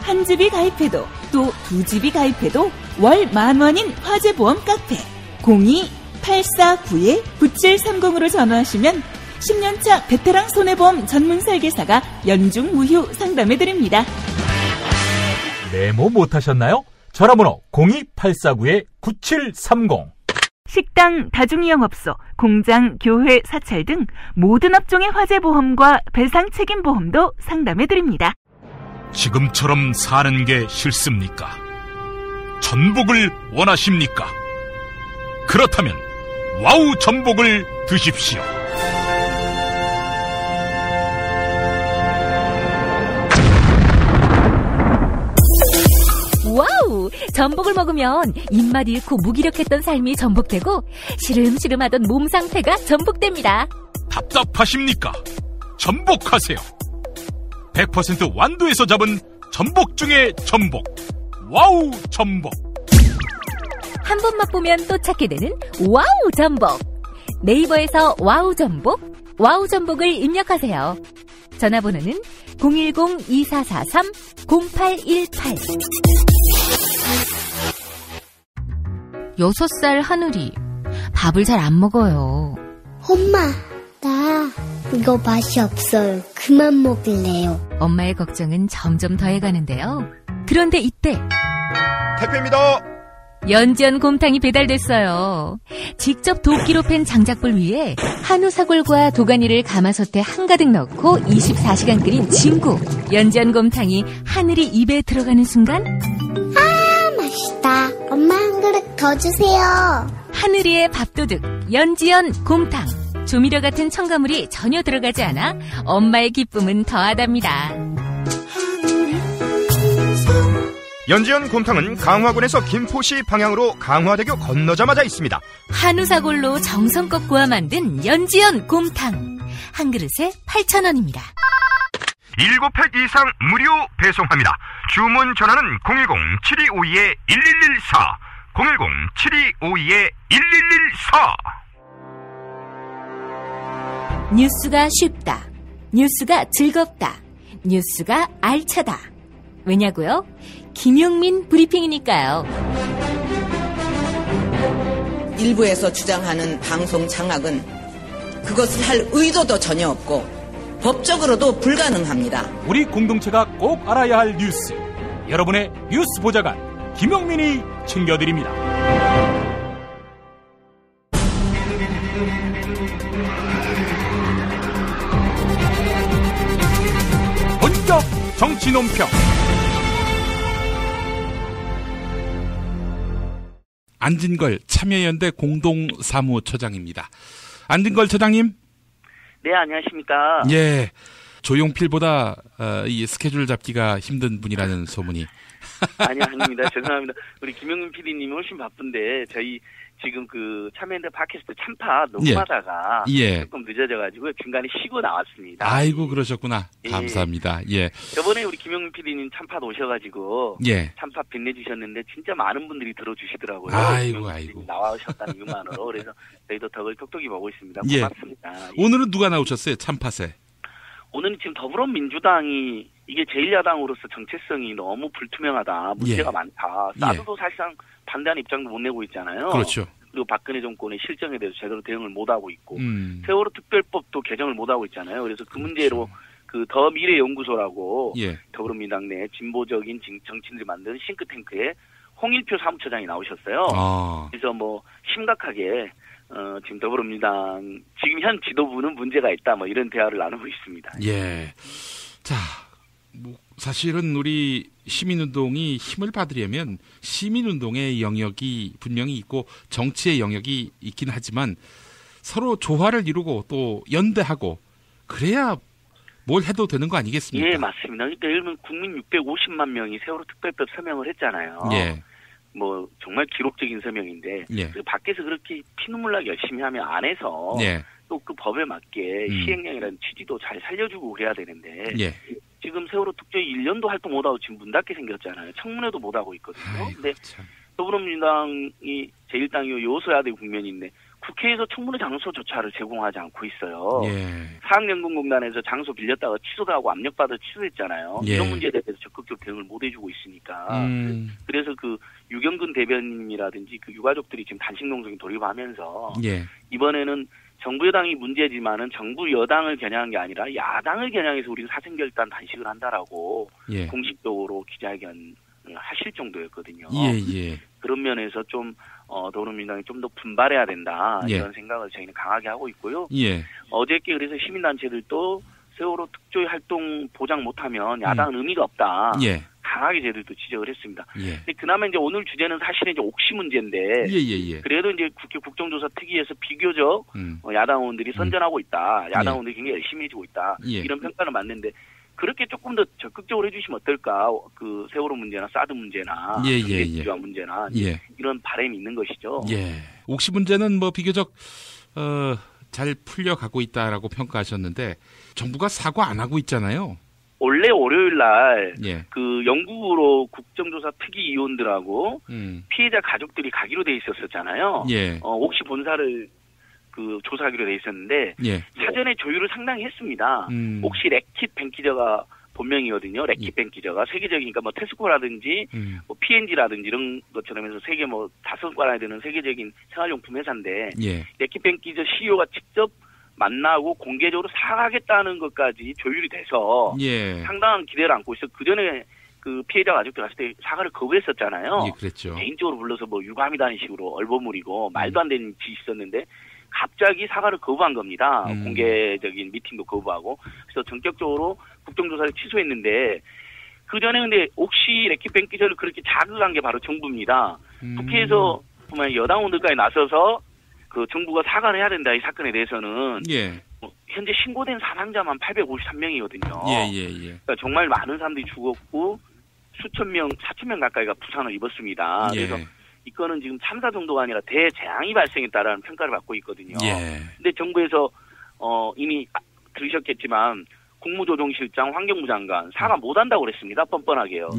한 집이 가입해도 또 두 집이 가입해도 월 10,000원인 화재보험 카페 02849-9730으로 전화하시면 10년차 베테랑 손해보험 전문 설계사가 연중 무휴 상담해드립니다. 메모 못하셨나요? 전화번호 02849-9730. 식당, 다중이용업소, 공장, 교회, 사찰 등 모든 업종의 화재보험과 배상 책임보험도 상담해드립니다. 지금처럼 사는 게 싫습니까? 전복을 원하십니까? 그렇다면 와우 전복을 드십시오. 와우! 전복을 먹으면 입맛 잃고 무기력했던 삶이 전복되고 시름시름하던 몸 상태가 전복됩니다. 답답하십니까? 전복하세요. 100% 완도에서 잡은 전복 중에 전복. 와우 전복. 한 번 맛보면 또 찾게 되는 와우 전복. 네이버에서 와우 전복, 와우 전복을 입력하세요. 전화번호는 010-2443-0818. 6살 하늘이 밥을 잘 안 먹어요. 엄마, 나 이거 맛이 없어요. 그만 먹을래요. 엄마의 걱정은 점점 더해가는데요. 그런데 이때 택배입니다. 연지연 곰탕이 배달됐어요. 직접 도끼로 팬 장작불 위에 한우 사골과 도가니를 가마솥에 한가득 넣고 24시간 끓인 진국. 연지연 곰탕이 하늘이 입에 들어가는 순간 맛있다. 엄마 한 그릇 더 주세요. 하늘이의 밥도둑 연지연 곰탕. 조미료 같은 첨가물이 전혀 들어가지 않아 엄마의 기쁨은 더하답니다. 연지연 곰탕은 강화군에서 김포시 방향으로 강화대교 건너자마자 있습니다. 한우 사골로 정성껏 구워 만든 연지연 곰탕. 한 그릇에 8,000원입니다. 7팩 이상 무료 배송합니다. 주문 전화는 010-7252-1114 010-7252-1114. 뉴스가 쉽다. 뉴스가 즐겁다. 뉴스가 알차다. 왜냐고요? 김용민 브리핑이니까요. 일부에서 주장하는 방송 장악은 그것을 할 의도도 전혀 없고 법적으로도 불가능합니다. 우리 공동체가 꼭 알아야 할 뉴스. 여러분의 뉴스 보좌관 김용민이 챙겨드립니다. 본격 정치 논평. 안진걸 참여연대 공동사무처장입니다. 안진걸 처장님. 네, 안녕하십니까. 예, 조용필보다 이 스케줄 잡기가 힘든 분이라는 소문이. 아닙니다. 죄송합니다. 우리 김용민 PD님이 훨씬 바쁜데 저희 지금 그 참여연대 팟캐스트 참파 녹음하다가 조금 늦어져가지고 중간에 쉬고 나왔습니다. 아이고 그러셨구나. 감사합니다. 예. 저번에 우리 김용민 PD님 참파 오셔가지고 참파 빛내주셨는데 진짜 많은 분들이 들어주시더라고요. 아이고. 나와주셨다는 이유만으로 그래서 저희도 덕을 톡톡히 보고 있습니다. 고맙습니다. 오늘은 누가 나오셨어요? 참팟에. 오늘은 지금 더불어민주당이 이게 제1야당으로서 정체성이 너무 불투명하다. 문제가 많다. 사드도 사실상 반대하는 입장도 못 내고 있잖아요. 그렇죠. 그리고 박근혜 정권의 실정에 대해서 제대로 대응을 못하고 있고 세월호 특별법도 개정을 못하고 있잖아요. 그래서 그 문제로 그 더 미래연구소라고 더불어민주당 내 진보적인 정치인들이 만든 싱크탱크에 홍일표 사무처장이 나오셨어요. 그래서 뭐 심각하게 지금 더불어민주당 지금 현 지도부는 문제가 있다 뭐 이런 대화를 나누고 있습니다. 예. 자, 뭐 사실은 우리 시민운동이 힘을 받으려면 시민운동의 영역이 분명히 있고 정치의 영역이 있긴 하지만 서로 조화를 이루고 또 연대하고 그래야 뭘 해도 되는 거 아니겠습니까? 예, 맞습니다. 그러니까 예를 들면 국민 650만 명이 세월호 특별법 서명을 했잖아요. 뭐 정말 기록적인 서명인데 그 밖에서 그렇게 피눈물 나게 열심히 하면 안에서 또 그 법에 맞게 시행령이라는 취지도 잘 살려주고 그래야 되는데 지금 세월호 특조위 1년도 활동 못하고 지금 문 닫게 생겼잖아요. 청문회도 못하고 있거든요. 근데 더불어민주당이 제1당이 요소야대 국면인데 국회에서 청문회 장소조차를 제공하지 않고 있어요. 사학연구공단에서 장소 빌렸다가 취소하고 압력받아 취소했잖아요. 이런 문제에 대해서 적극적으로 대응을 못 해주고 있으니까. 그래서 그 유경근 대변인이라든지 그 유가족들이 지금 단식농성에 돌입하면서 이번에는 정부 여당이 문제지만은 정부 여당을 겨냥한 게 아니라 야당을 겨냥해서 우리가 사생결단 단식을 한다라고 공식적으로 기자회견 하실 정도였거든요. 그런 면에서 좀 더불어민주당이 좀 더 분발해야 된다 이런 생각을 저희는 강하게 하고 있고요. 어저께 그래서 시민단체들도 세월호 특조위 활동 보장 못하면 야당은 의미가 없다. 강하게 저희들도 지적을 했습니다. 근데 그나마 이제 오늘 주제는 사실은 이제 옥시 문제인데 그래도 이제 국회 국정조사 특위에서 비교적 야당 의원들이 선전하고 있다. 야당 의원들이 굉장히 열심히 해주고 있다. 이런 평가를 맞는데 그렇게 조금 더 적극적으로 해주시면 어떨까? 그 세월호 문제나 사드 문제나 기후변화 문제나 이런 바람이 있는 것이죠. 옥시 문제는 뭐 비교적 잘 풀려가고 있다라고 평가하셨는데 정부가 사과 안 하고 있잖아요. 원래 월요일 날 그 영국으로 국정조사 특위위원들하고 피해자 가족들이 가기로 돼 있었잖아요. 옥시 본사를 그 조사하기로 돼 있었는데 사전에 조율을 상당히 했습니다. 옥시 래킷 뱅키저가 본명이거든요. 래킷 뱅키저가 세계적이니까 뭐 테스코라든지 뭐 P&G라든지 이런 것처럼 해서 세계 뭐 5가나 되는 세계적인 생활용품 회사인데 래킷 뱅키저 CEO가 직접 만나고 공개적으로 사과하겠다는 것까지 조율이 돼서 상당한 기대를 안고 있어. 그 전에 그 피해자 가족들 갔을 때 사과를 거부했었잖아요. 그랬죠. 개인적으로 불러서 뭐 유감이라는 식으로 얼버무리고 말도 안 되는 짓이 있었는데 갑자기 사과를 거부한 겁니다. 공개적인 미팅도 거부하고. 그래서 전격적으로 국정조사를 취소했는데 그 전에 근데 옥시 래킷 뱅키저를 그렇게 자극한 게 바로 정부입니다. 국회에서 보면 여당 의원들까지 나서서 그 정부가 사과를 해야 된다 이 사건에 대해서는 현재 신고된 사망자만 853명이거든요. 그러니까 정말 많은 사람들이 죽었고 수천 명, 4천 명 가까이가 부상을 입었습니다. 그래서 이거는 지금 참사 정도가 아니라 대재앙이 발생했다라는 평가를 받고 있거든요. 근데 정부에서 이미 들으셨겠지만 국무조정실장, 환경부 장관 사과 못한다고 그랬습니다. 뻔뻔하게요.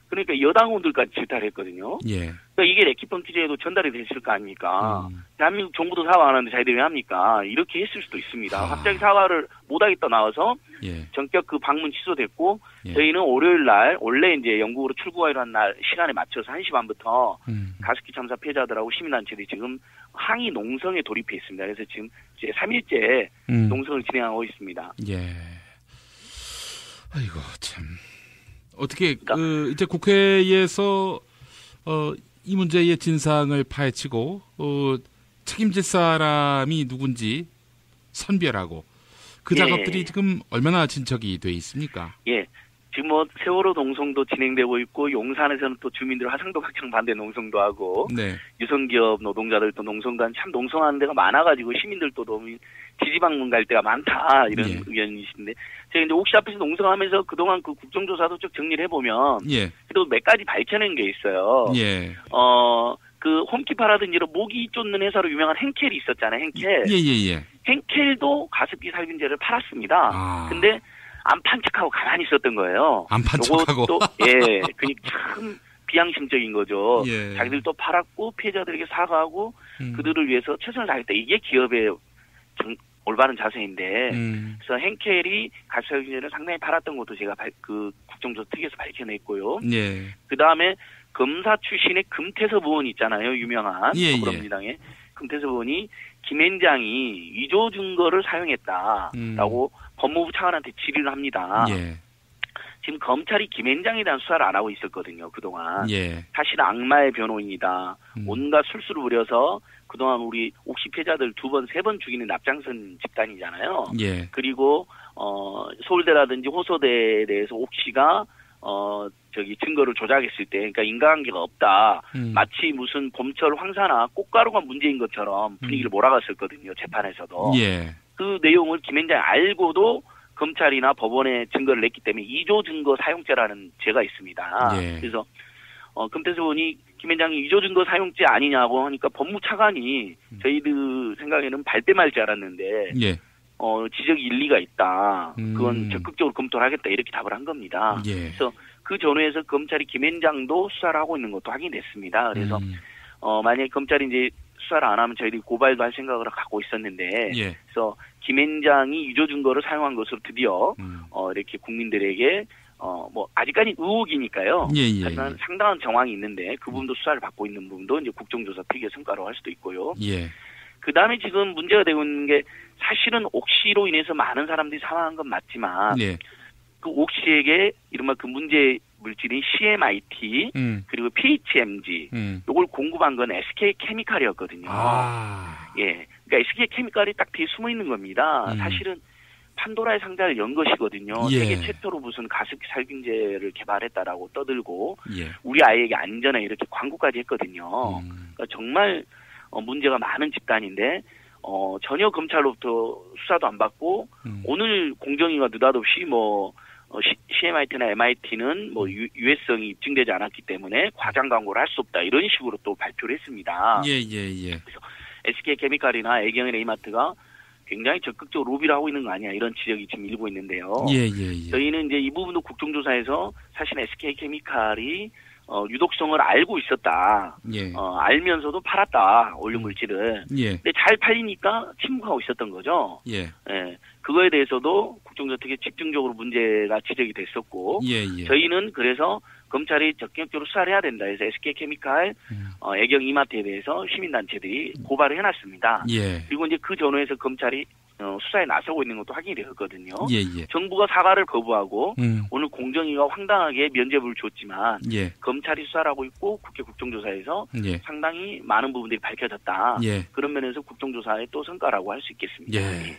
그러니까 여당 의원들까지 질타를 했거든요. 그러니까 이게 래킷 뱅키저에도 전달이 됐을 거 아닙니까? 대한민국 정부도 사과 안 하는데 자기들이 왜 합니까? 이렇게 했을 수도 있습니다. 갑자기 사과를 못하겠다 나와서 전격 그 방문 취소됐고 저희는 월요일 날 원래 이제 영국으로 출국하기로 한 날 시간에 맞춰서 1시 반부터 가습기 참사 피해자들하고 시민단체들이 지금 항의 농성에 돌입해 있습니다. 그래서 지금 이제 3일째 농성을 진행하고 있습니다. 아이고 참. 어떻게 이제 국회에서 이 문제의 진상을 파헤치고 책임질 사람이 누군지 선별하고 그 작업들이 지금 얼마나 진척이 돼 있습니까? 지금 뭐 세월호 농성도 진행되고 있고 용산에서는 또 주민들 화성도 확장 반대 농성도 하고 유성기업 노동자들도 농성도 참 농성하는 데가 많아가지고 시민들도 너무 지지방문 갈 때가 많다 이런 의견이신데 제가 이제 옥시 앞에서 농성하면서 그동안 그 국정조사도 쭉 정리를 해보면 그래도 몇 가지 밝혀낸 게 있어요. 그 홈키파라든지 이런 모기 쫓는 회사로 유명한 henkel이 있었잖아요. henkel. henkel도 가습기 살균제를 팔았습니다. 근데 안 판 척하고 가만히 있었던 거예요. 안 판 척하고. 그러니까 참 비양심적인 거죠. 자기들도 팔았고 피해자들에게 사과하고 그들을 위해서 최선을 다했다. 이게 기업의 올바른 자세인데 그래서 henkel이 가습기살균제를 상당히 팔았던 것도 제가 그 국정조사 특위에서 밝혀냈고요. 그 다음에 검사 출신의 금태섭 의원 있잖아요. 유명한 더불어민주당의 금태섭 의원이 김앤장이 위조 증거를 사용했다라고 법무부 차관한테 질의를 합니다. 지금 검찰이 김앤장에 대한 수사를 안 하고 있었거든요. 그동안. 사실 악마의 변호인이다. 온갖 술수를 부려서 그동안 우리 옥시 피해자들 2번, 3번 죽이는 납장선 집단이잖아요. 그리고 서울대라든지 호서대에 대해서 옥시가 증거를 조작했을 때, 그러니까 인과관계가 없다. 마치 무슨 봄철 황사나 꽃가루가 문제인 것처럼 분위기를 몰아갔었거든요. 재판에서도. 그 내용을 김앤장이 알고도 검찰이나 법원에 증거를 냈기 때문에 이조 증거 사용죄라는 죄가 있습니다. 그래서 금태섭 의원이 김앤장이 이조 증거 사용죄 아니냐고 하니까 법무차관이 저희들 생각에는 발뺌 말지 알았는데 지적이 일리가 있다. 그건 적극적으로 검토를 하겠다. 이렇게 답을 한 겁니다. 그래서 그 전후에서 검찰이 김앤장도 수사를 하고 있는 것도 확인됐습니다. 그래서 만약에 검찰이 이제 수사를 안 하면 저희들이 고발도 할 생각을 갖고 있었는데 그래서 김앤장이 유조 증거를 사용한 것으로 드디어 이렇게 국민들에게 뭐 아직까지 의혹이니까요. 하지만 상당한 정황이 있는데 그 부분도 수사를 받고 있는 부분도 이제 국정조사 특위의 성과로 할 수도 있고요. 그 다음에 지금 문제가 되고 있는 게 사실은 옥시로 인해서 많은 사람들이 사망한 건 맞지만 그 옥시에게 이른바 그 문제 물질인 CMIT 그리고 PHMG 요걸 공급한 건 SK케미칼이었거든요. 그러니까 SK케미칼이 딱 뒤에 숨어 있는 겁니다. 사실은 판도라의 상자를 연 것이거든요. 세계 최초로 무슨 가습기 살균제를 개발했다라고 떠들고 우리 아이에게 안전해 이렇게 광고까지 했거든요. 그러니까 정말 문제가 많은 집단인데 전혀 검찰로부터 수사도 안 받고 오늘 공정위가 느닷없이 뭐 CMIT나 MIT는 뭐 유해성이 입증되지 않았기 때문에 과장 광고를 할 수 없다 이런 식으로 또 발표를 했습니다. 그래서 SK케미칼이나 애경이나 이마트가 굉장히 적극적으로 로비를 하고 있는 거 아니야 이런 지적이 지금 일고 있는데요. 예. 저희는 이제 이 부분도 국정조사에서 사실 SK케미칼이 유독성을 알고 있었다. 예. 알면서도 팔았다. 올린 물질을. 예. 근데 잘 팔리니까 침묵하고 있었던 거죠. 예. 예. 그거에 대해서도 국정조사 특히 집중적으로 문제가 지적이 됐었고. 예. 저희는 그래서 검찰이 적극적으로 수사를 해야 된다 해서 SK케미칼 애경 이마트에 대해서 시민단체들이 고발을 해놨습니다. 예. 그리고 이제 그 전후에서 검찰이 수사에 나서고 있는 것도 확인이 되었거든요. 예. 정부가 사과를 거부하고 오늘 공정위가 황당하게 면죄부를 줬지만 예. 검찰이 수사를 하고 있고 국회 국정조사에서 예. 상당히 많은 부분들이 밝혀졌다. 예. 그런 면에서 국정조사의 또 성과라고 할 수 있겠습니다. 예.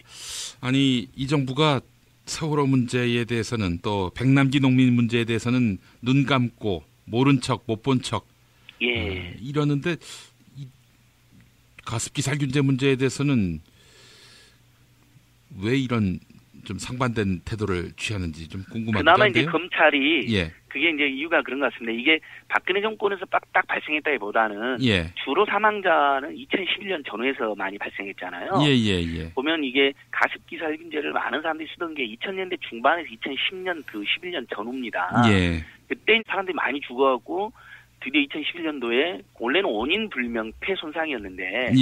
아니 이 정부가 세월호 문제에 대해서는 또 백남기 농민 문제에 대해서는 눈 감고 모른 척 못 본 척 이러는데 가습기 살균제 문제에 대해서는 왜 이런 좀 상반된 태도를 취하는지 좀 궁금한데요. 그나마 이제 검찰이 그게 이제 이유가 그런 것 같습니다. 이게 박근혜 정권에서 딱 발생했다기보다는 주로 사망자는 2011년 전후에서 많이 발생했잖아요. 예. 보면 이게 가습기 살균제를 많은 사람들이 쓰던 게 2000년대 중반에서 2010년 그 11년 전후입니다. 예. 그때 사람들이 많이 죽어갖고 드디어 2011년도에 원래는 원인 불명 폐 손상이었는데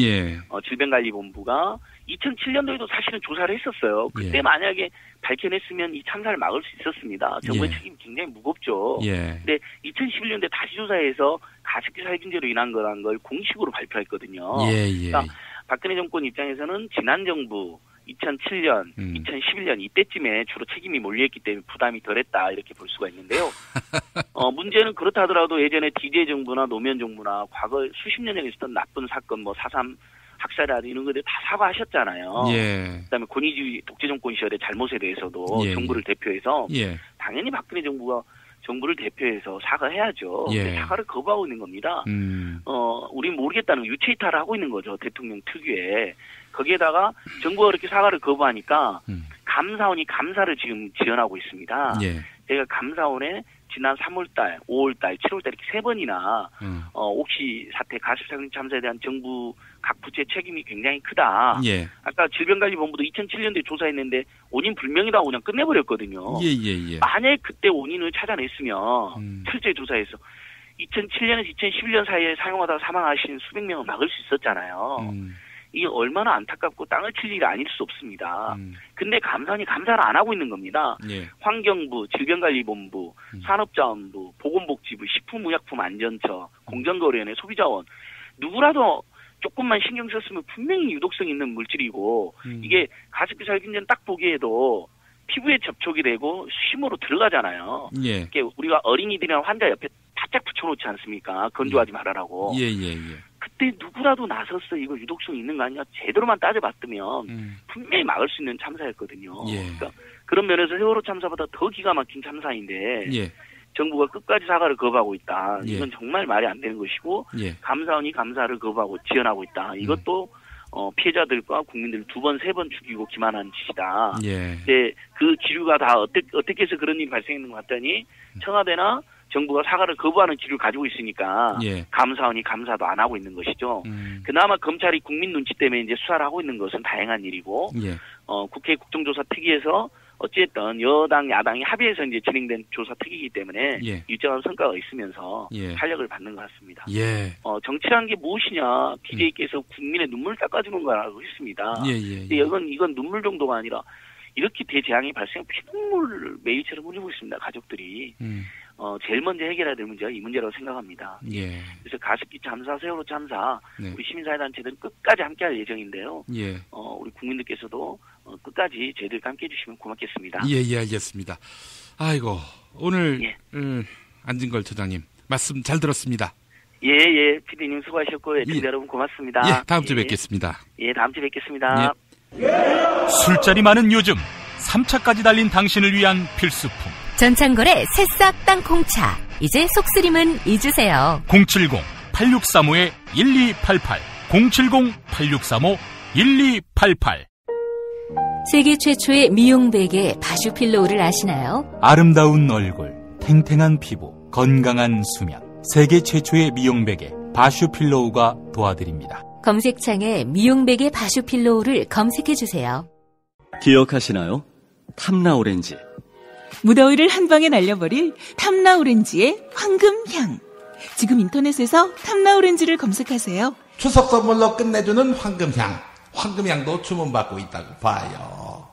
질병관리본부가 2007년도에도 사실은 조사를 했었어요. 그때 만약에 밝혀냈으면 이 참사를 막을 수 있었습니다. 정부의 책임이 굉장히 무겁죠. 근데 2011년도에 다시 조사해서 가습기 살균제로 인한 거란 걸 공식으로 발표했거든요. 그러니까 박근혜 정권 입장에서는 지난 정부 2007년, 2011년 이때쯤에 주로 책임이 몰려있기 때문에 부담이 덜했다 이렇게 볼 수가 있는데요. 문제는 그렇다 하더라도 예전에 DJ 정부나 노무현 정부나 과거 수십 년 전에 있었던 나쁜 사건, 뭐 4.3 학살이라든지 이런 것들 다 사과하셨잖아요. 그다음에 권위주의 독재 정권 시절의 잘못에 대해서도 정부를 대표해서 당연히 박근혜 정부가 정부를 대표해서 사과해야죠. 사과를 거부하고 있는 겁니다. 우린 모르겠다는 유체이탈을 하고 있는 거죠. 대통령 특유의. 거기에다가 정부가 그렇게 사과를 거부하니까 감사원이 감사를 지금 지원하고 있습니다. 제가 감사원에 지난 3월달, 5월달, 7월달 이렇게 3번이나 옥시 사태 가습살균 참사에 대한 정부 각 부처의 책임이 굉장히 크다. 아까 질병관리본부도 2007년도에 조사했는데 원인 불명이라고 그냥 끝내버렸거든요. 만약에 그때 원인을 찾아냈으면 철저히 조사해서 2007년에서 2011년 사이에 사용하다가 사망하신 수백 명을 막을 수 있었잖아요. 이게 얼마나 안타깝고 땅을 칠 일이 아닐 수 없습니다. 근데 감사원이 감사를 안 하고 있는 겁니다. 환경부, 질병관리본부, 산업자원부, 보건복지부, 식품의약품안전처, 공정거래위원회, 소비자원 누구라도 조금만 신경 썼으면 분명히 유독성 있는 물질이고 이게 가습기 살균제는 딱 보기에도 피부에 접촉이 되고 심으로 들어가잖아요. 이게 우리가 어린이들이나 환자 옆에 바짝 붙여놓지 않습니까? 건조하지 말아라고. 그때 누구라도 나서서 이거 유독성 있는 거 아니냐 제대로만 따져봤으면 분명히 막을 수 있는 참사였거든요. 그러니까 그런 면에서 세월호 참사보다 더 기가 막힌 참사인데 정부가 끝까지 사과를 거부하고 있다. 이건 정말 말이 안 되는 것이고 감사원이 감사를 거부하고 지연하고 있다. 이것도 피해자들과 국민들 2번, 3번 죽이고 기만한 짓이다. 근데 그 기류가 다 어떻게 해서 그런 일이 발생했는 것 같더니 청와대나 정부가 사과를 거부하는 기류를 가지고 있으니까 감사원이 감사도 안 하고 있는 것이죠. 그나마 검찰이 국민 눈치 때문에 이제 수사를 하고 있는 것은 다행한 일이고 국회 국정조사 특위에서 어쨌든 여당 야당이 합의해서 이제 진행된 조사 특위이기 때문에 일정한 성과가 있으면서 탄력을 받는 것 같습니다. 정치라는 게 무엇이냐 DJ께서 국민의 눈물을 닦아주는 거라고 했습니다. 근데 이건 눈물 정도가 아니라 이렇게 대재앙이 발생한 피눈물 매일처럼 흘리고 있습니다. 가족들이. 제일 먼저 해결해야 될 문제가 이 문제라고 생각합니다. 그래서 가습기 참사, 세월호 참사 우리 시민사회단체들은 끝까지 함께할 예정인데요. 우리 국민들께서도 끝까지 저희들과 함께해 주시면 고맙겠습니다. 알겠습니다. 아이고 오늘 안진걸 처장님 말씀 잘 들었습니다. PD님 수고하셨고 애청자 여러분 고맙습니다. 다음 주에 뵙겠습니다. 다음 주에 뵙겠습니다. 술자리 많은 요즘 3차까지 달린 당신을 위한 필수품 전창걸의 새싹 땅콩차. 이제 속쓰림은 잊으세요. 070-8635-1288 070-8635-1288 세계 최초의 미용 베개 바슈필로우를 아시나요? 아름다운 얼굴, 탱탱한 피부, 건강한 수면. 세계 최초의 미용 베개 바슈필로우가 도와드립니다. 검색창에 미용베개 바슈필로우를 검색해주세요. 기억하시나요? 탐라오렌지. 무더위를 한 방에 날려버릴 탐라오렌지의 황금향. 지금 인터넷에서 탐라오렌지를 검색하세요. 추석 선물로 끝내주는 황금향. 황금향도 주문받고 있다고 봐요.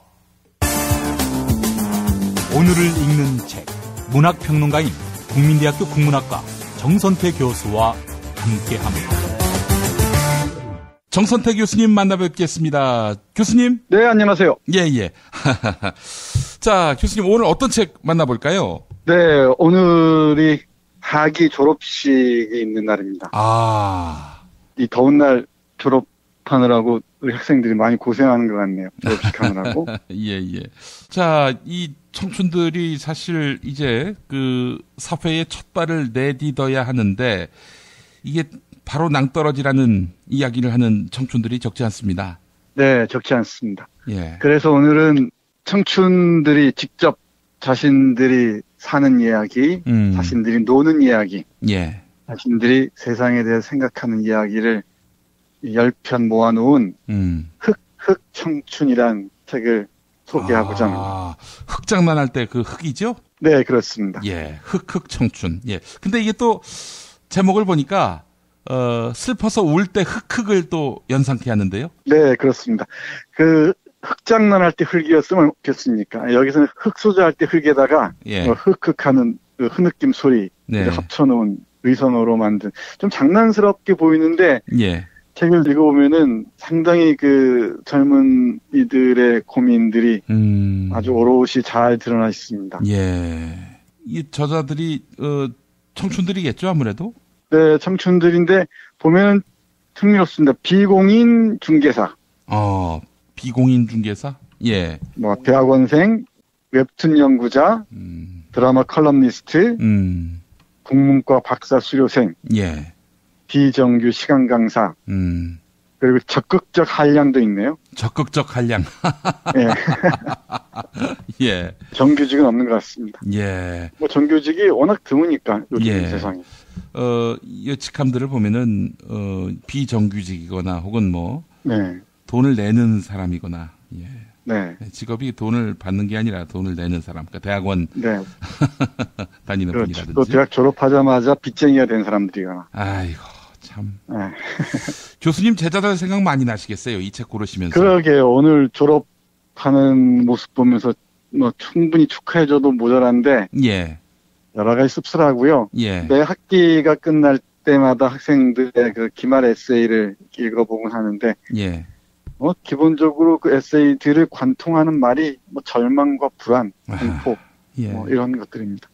오늘을 읽는 책. 문학평론가인 국민대학교 국문학과 정선태 교수와 함께합니다. 정선태 교수님 만나뵙겠습니다. 교수님? 네, 안녕하세요. 예. 자, 교수님 오늘 어떤 책 만나볼까요? 네, 오늘이 학위 졸업식이 있는 날입니다. 이 더운 날 졸업하느라고 우리 학생들이 많이 고생하는 것 같네요. 졸업식 하느라고. 예. 자, 이 청춘들이 사실 이제 그 사회에 첫 발을 내딛어야 하는데 이게 바로 낭떠러지라는 이야기를 하는 청춘들이 적지 않습니다. 네, 적지 않습니다. 예. 그래서 오늘은 청춘들이 직접 자신들이 사는 이야기, 자신들이 노는 이야기, 예. 자신들이 세상에 대해 생각하는 이야기를 10편 모아놓은 흑 청춘이란 책을 소개하고자 합니다. 흑장난할 때 그 흑이죠? 네, 그렇습니다. 예, 흑 청춘. 예. 근데 이게 또 제목을 보니까 슬퍼서 울 때 흑을 또 연상케 하는데요? 네, 그렇습니다. 그 흑장난할 때 흑이었으면 좋겠습니까? 여기서는 흑소재할 때 흑에다가 흑하는 그 흐느낌 소리 합쳐놓은 의선어로 만든 좀 장난스럽게 보이는데 책을 읽어보면은 상당히 그 젊은 이들의 고민들이 아주 오롯이 잘 드러나 있습니다. 예. 이 저자들이 청춘들이겠죠, 아무래도? 네, 청춘들인데 보면은 흥미롭습니다. 비공인 중개사. 비공인 중개사? 예. 뭐 대학원생, 웹툰 연구자, 드라마 컬럼니스트, 국문과 박사 수료생. 예. 비정규 시간 강사. 그리고 적극적 한량도 있네요. 적극적 한량. 예. 예. 정규직은 없는 것 같습니다. 예. 뭐 정규직이 워낙 드무니까 요즘 세상에. 예측함들을 보면은 비정규직이거나 혹은 뭐 돈을 내는 사람이거나 직업이 돈을 받는 게 아니라 돈을 내는 사람, 그러니까 대학원 다니는 그렇죠. 분이라든지 또 대학 졸업하자마자 빚쟁이가 된 사람들이거나. 아이고 참. 교수님 제자들 생각 많이 나시겠어요, 이 책 고르시면서. 그러게요. 오늘 졸업하는 모습 보면서 뭐 충분히 축하해줘도 모자란데 여러 가지 씁쓸하고요. 매 학기가 끝날 때마다 학생들의 그 기말 에세이를 읽어보곤 하는데 기본적으로 그 에세이들을 관통하는 말이 뭐 절망과 불안, 공포 뭐 이런 것들입니다.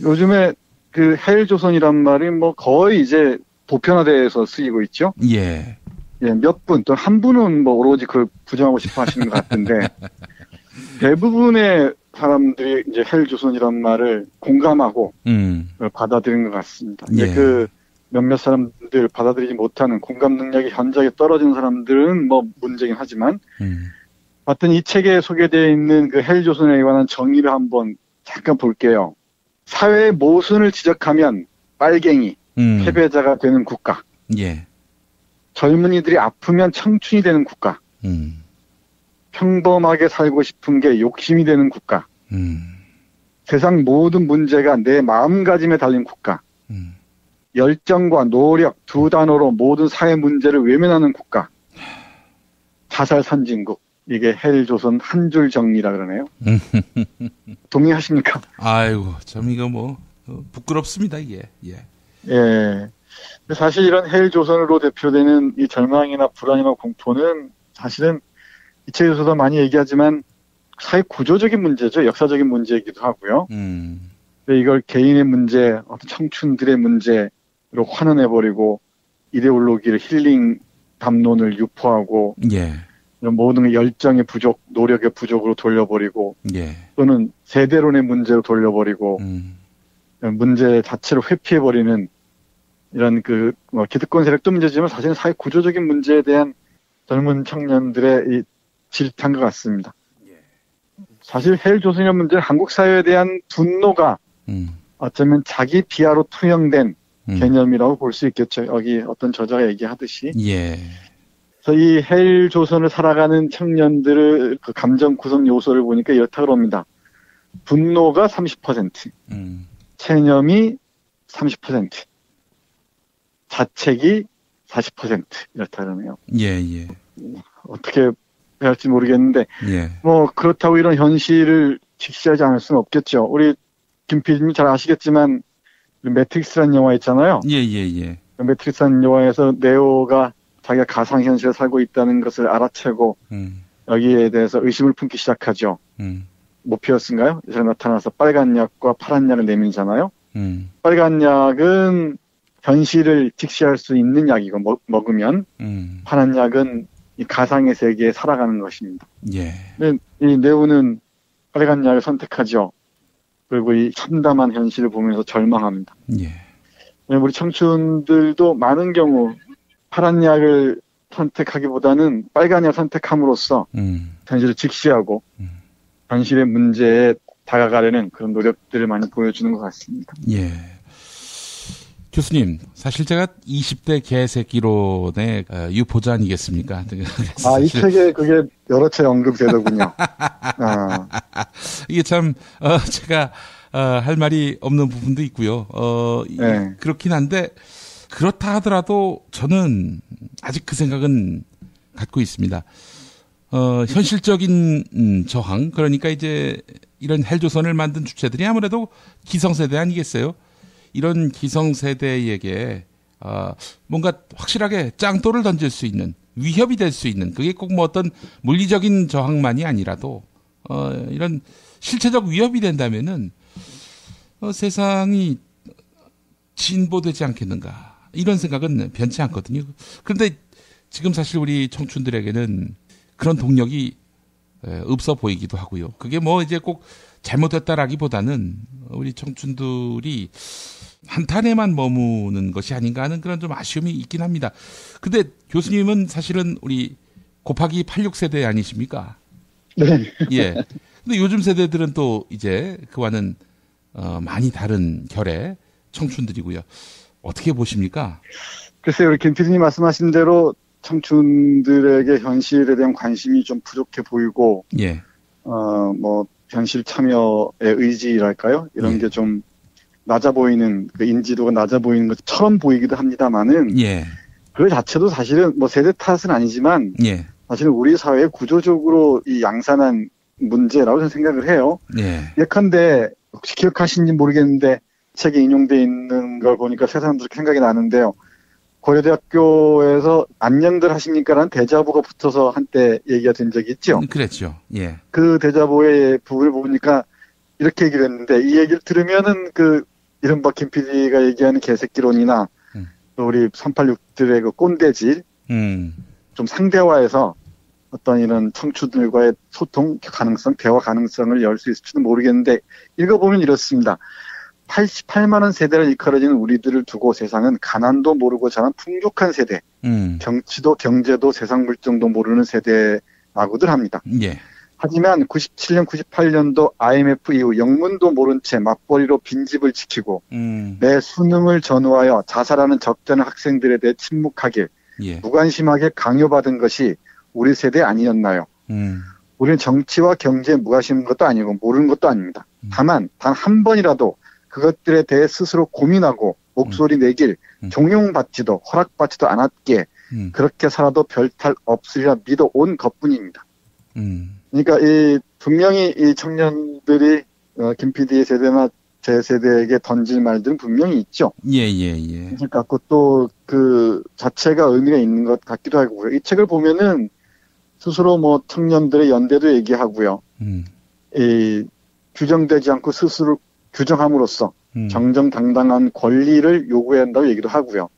요즘에 그 해일조선이란 말이 뭐 거의 이제 보편화돼서 쓰이고 있죠. 몇 분, 또 한 분은 뭐 오로지 그걸 부정하고 싶어 하시는 것 같은데 대부분의 사람들이 이제 헬조선이란 말을 공감하고 받아들인 것 같습니다. 이제 그 몇몇 사람들 받아들이지 못하는 공감 능력이 현저하게 떨어진 사람들은 뭐 문제긴 하지만 하여튼 이 책에 소개되어 있는 그 헬조선에 관한 정의를 한번 잠깐 볼게요. 사회의 모순을 지적하면 빨갱이, 패배자가 되는 국가. 젊은이들이 아프면 청춘이 되는 국가. 평범하게 살고 싶은 게 욕심이 되는 국가. 세상 모든 문제가 내 마음가짐에 달린 국가. 열정과 노력 두 단어로 모든 사회 문제를 외면하는 국가. 자살 선진국. 이게 헬조선 한 줄 정리라 그러네요. 동의하십니까? 아이고, 참 이거 뭐 부끄럽습니다, 이게. 사실 이런 헬조선으로 대표되는 이 절망이나 불안이나 공포는 사실은 이 책에서도 많이 얘기하지만 사회 구조적인 문제죠. 역사적인 문제이기도 하고요. 이걸 개인의 문제, 어떤 청춘들의 문제로 환원해버리고 이데올로기를 힐링 담론을 유포하고 이런 모든 열정의 부족, 노력의 부족으로 돌려버리고 또는 세대론의 문제로 돌려버리고 문제 자체를 회피해버리는 이런 그 기득권 세력도 문제지만 사실은 사회 구조적인 문제에 대한 젊은 청년들의 이 질타인 것 같습니다. 사실 헬조선이라는 문제는 한국 사회에 대한 분노가 어쩌면 자기 비하로 투영된 개념이라고 볼 수 있겠죠. 여기 어떤 저자가 얘기하듯이. 예. 그래서 이 헬 조선을 살아가는 청년들의 그 감정 구성 요소를 보니까 이렇다고 합니다. 분노가 30%, 체념이 30%, 자책이 40% 이렇다 그러네요. 예. 어떻게 해야 할지 모르겠는데, 뭐 그렇다고 이런 현실을 직시하지 않을 수는 없겠죠. 우리 김 PD님 잘 아시겠지만 매트릭스라는 영화 있잖아요. 예. 매트릭스라는 영화에서 네오가 자기가 가상현실에 살고 있다는 것을 알아채고 여기에 대해서 의심을 품기 시작하죠. 모피어스인가요? 여기서 나타나서 빨간 약과 파란 약을 내밀잖아요. 빨간 약은 현실을 직시할 수 있는 약이고 먹으면 파란 약은 이 가상의 세계에 살아가는 것입니다. 예. 근데 이 네오는 빨간 약을 선택하죠. 그리고 이 참담한 현실을 보면서 절망합니다. 예. 우리 청춘들도 많은 경우 파란 약을 선택하기보다는 빨간 약 선택함으로써 현실을 직시하고 현실의 문제에 다가가려는 그런 노력들을 많이 보여주는 것 같습니다. 예. 교수님, 사실 제가 20대 개새끼론의 유포자 아니겠습니까? 이 책에 그게 여러 차례 언급되더군요. 이게 참, 제가, 할 말이 없는 부분도 있고요. 그렇긴 한데, 그렇다 하더라도 저는 아직 그 생각은 갖고 있습니다. 현실적인 저항, 그러니까 이제 이런 헬조선을 만든 주체들이 아무래도 기성세대 아니겠어요? 이런 기성세대에게 뭔가 확실하게 짱돌을 던질 수 있는, 위협이 될 수 있는, 그게 꼭 뭐 어떤 물리적인 저항만이 아니라도 이런 실체적 위협이 된다면은 세상이 진보되지 않겠는가, 이런 생각은 변치 않거든요. 그런데 지금 사실 우리 청춘들에게는 그런 동력이 없어 보이기도 하고요. 그게 뭐 이제 꼭 잘못됐다라기보다는 우리 청춘들이 한탄에만 머무는 것이 아닌가 하는 그런 좀 아쉬움이 있긴 합니다. 근데 교수님은 사실은 우리 곱하기 86세대 아니십니까? 네. 예. 근데 요즘 세대들은 또 이제 그와는 많이 다른 결의 청춘들이고요. 어떻게 보십니까? 글쎄요, 우리 김 PD님 말씀하신 대로 청춘들에게 현실에 대한 관심이 좀 부족해 보이고, 뭐 현실 참여의 의지랄까요? 이런 게 좀 낮아 보이는, 그 인지도가 낮아 보이는 것처럼 보이기도 합니다만은, 그 자체도 사실은 뭐 세대 탓은 아니지만, 사실은 우리 사회의 구조적으로 이 양산한 문제라고 저는 생각을 해요. 예컨대 혹시 기억하시는지 모르겠는데 책에 인용되어 있는 걸 보니까 새삼 생각이 나는데요. 고려대학교에서 안녕들 하십니까라는 대자보가 붙어서 한때 얘기가 된 적이 있죠. 그랬죠. 예. 그 대자보의 부분을 보니까 이렇게 얘기를 했는데, 이 얘기를 들으면은 그 이른바 김 PD가 얘기하는 개새끼론이나 또 우리 386들의 그 꼰대질 좀 상대화해서 어떤 이런 청춘들과의 소통 가능성, 대화 가능성을 열 수 있을지도 모르겠는데, 읽어보면 이렇습니다. 88만 원 세대를 일컬어지는 우리들을 두고 세상은 가난도 모르고 자란 풍족한 세대, 정치도 경제도 세상 물정도 모르는 세대라고들 합니다. 하지만 97년, 98년도 IMF 이후 영문도 모른 채 맞벌이로 빈집을 지키고 내 수능을 전후하여 자살하는 적잖은 학생들에 대해 침묵하게, 무관심하게 강요받은 것이 우리 세대 아니었나요? 우리는 정치와 경제에 무관심한 것도 아니고 모르는 것도 아닙니다. 다만 단 한 번이라도 그것들에 대해 스스로 고민하고 목소리 내길 종용받지도 허락받지도 않았기에 그렇게 살아도 별탈 없으리라 믿어온 것뿐입니다. 그러니까 분명히 이 청년들이 김 PD의 세대나 제 세대에게 던질 말들은 분명히 있죠. 그러니까 또 그 자체가 의미가 있는 것 같기도 하고요. 이 책을 보면은 스스로 뭐 청년들의 연대도 얘기하고요. 이 규정되지 않고 스스로 규정함으로써 정정당당한 권리를 요구해야 한다고 얘기도 하고요.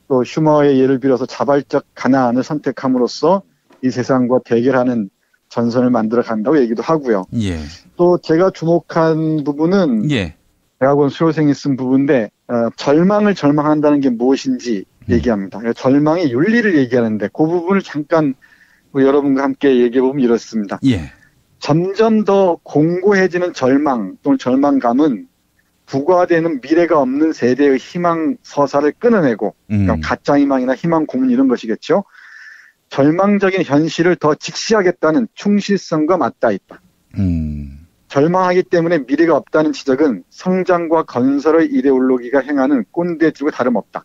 또 슈머의 예를 빌어서 자발적 가난을 선택함으로써 이 세상과 대결하는 전선을 만들어 간다고 얘기도 하고요. 또 제가 주목한 부분은 대학원 수료생이 쓴 부분인데 절망을 절망한다는 게 무엇인지 얘기합니다. 절망의 윤리를 얘기하는데 그 부분을 잠깐 여러분과 함께 얘기해보면 이렇습니다. 점점 더 공고해지는 절망 또는 절망감은 부과되는 미래가 없는 세대의 희망 서사를 끊어내고 그러니까 가짜 희망이나 희망 고문 이런 것이겠죠. 절망적인 현실을 더 직시하겠다는 충실성과 맞닿아 있다. 절망하기 때문에 미래가 없다는 지적은 성장과 건설의 이데올로기가 행하는 꼰대들과 다름없다.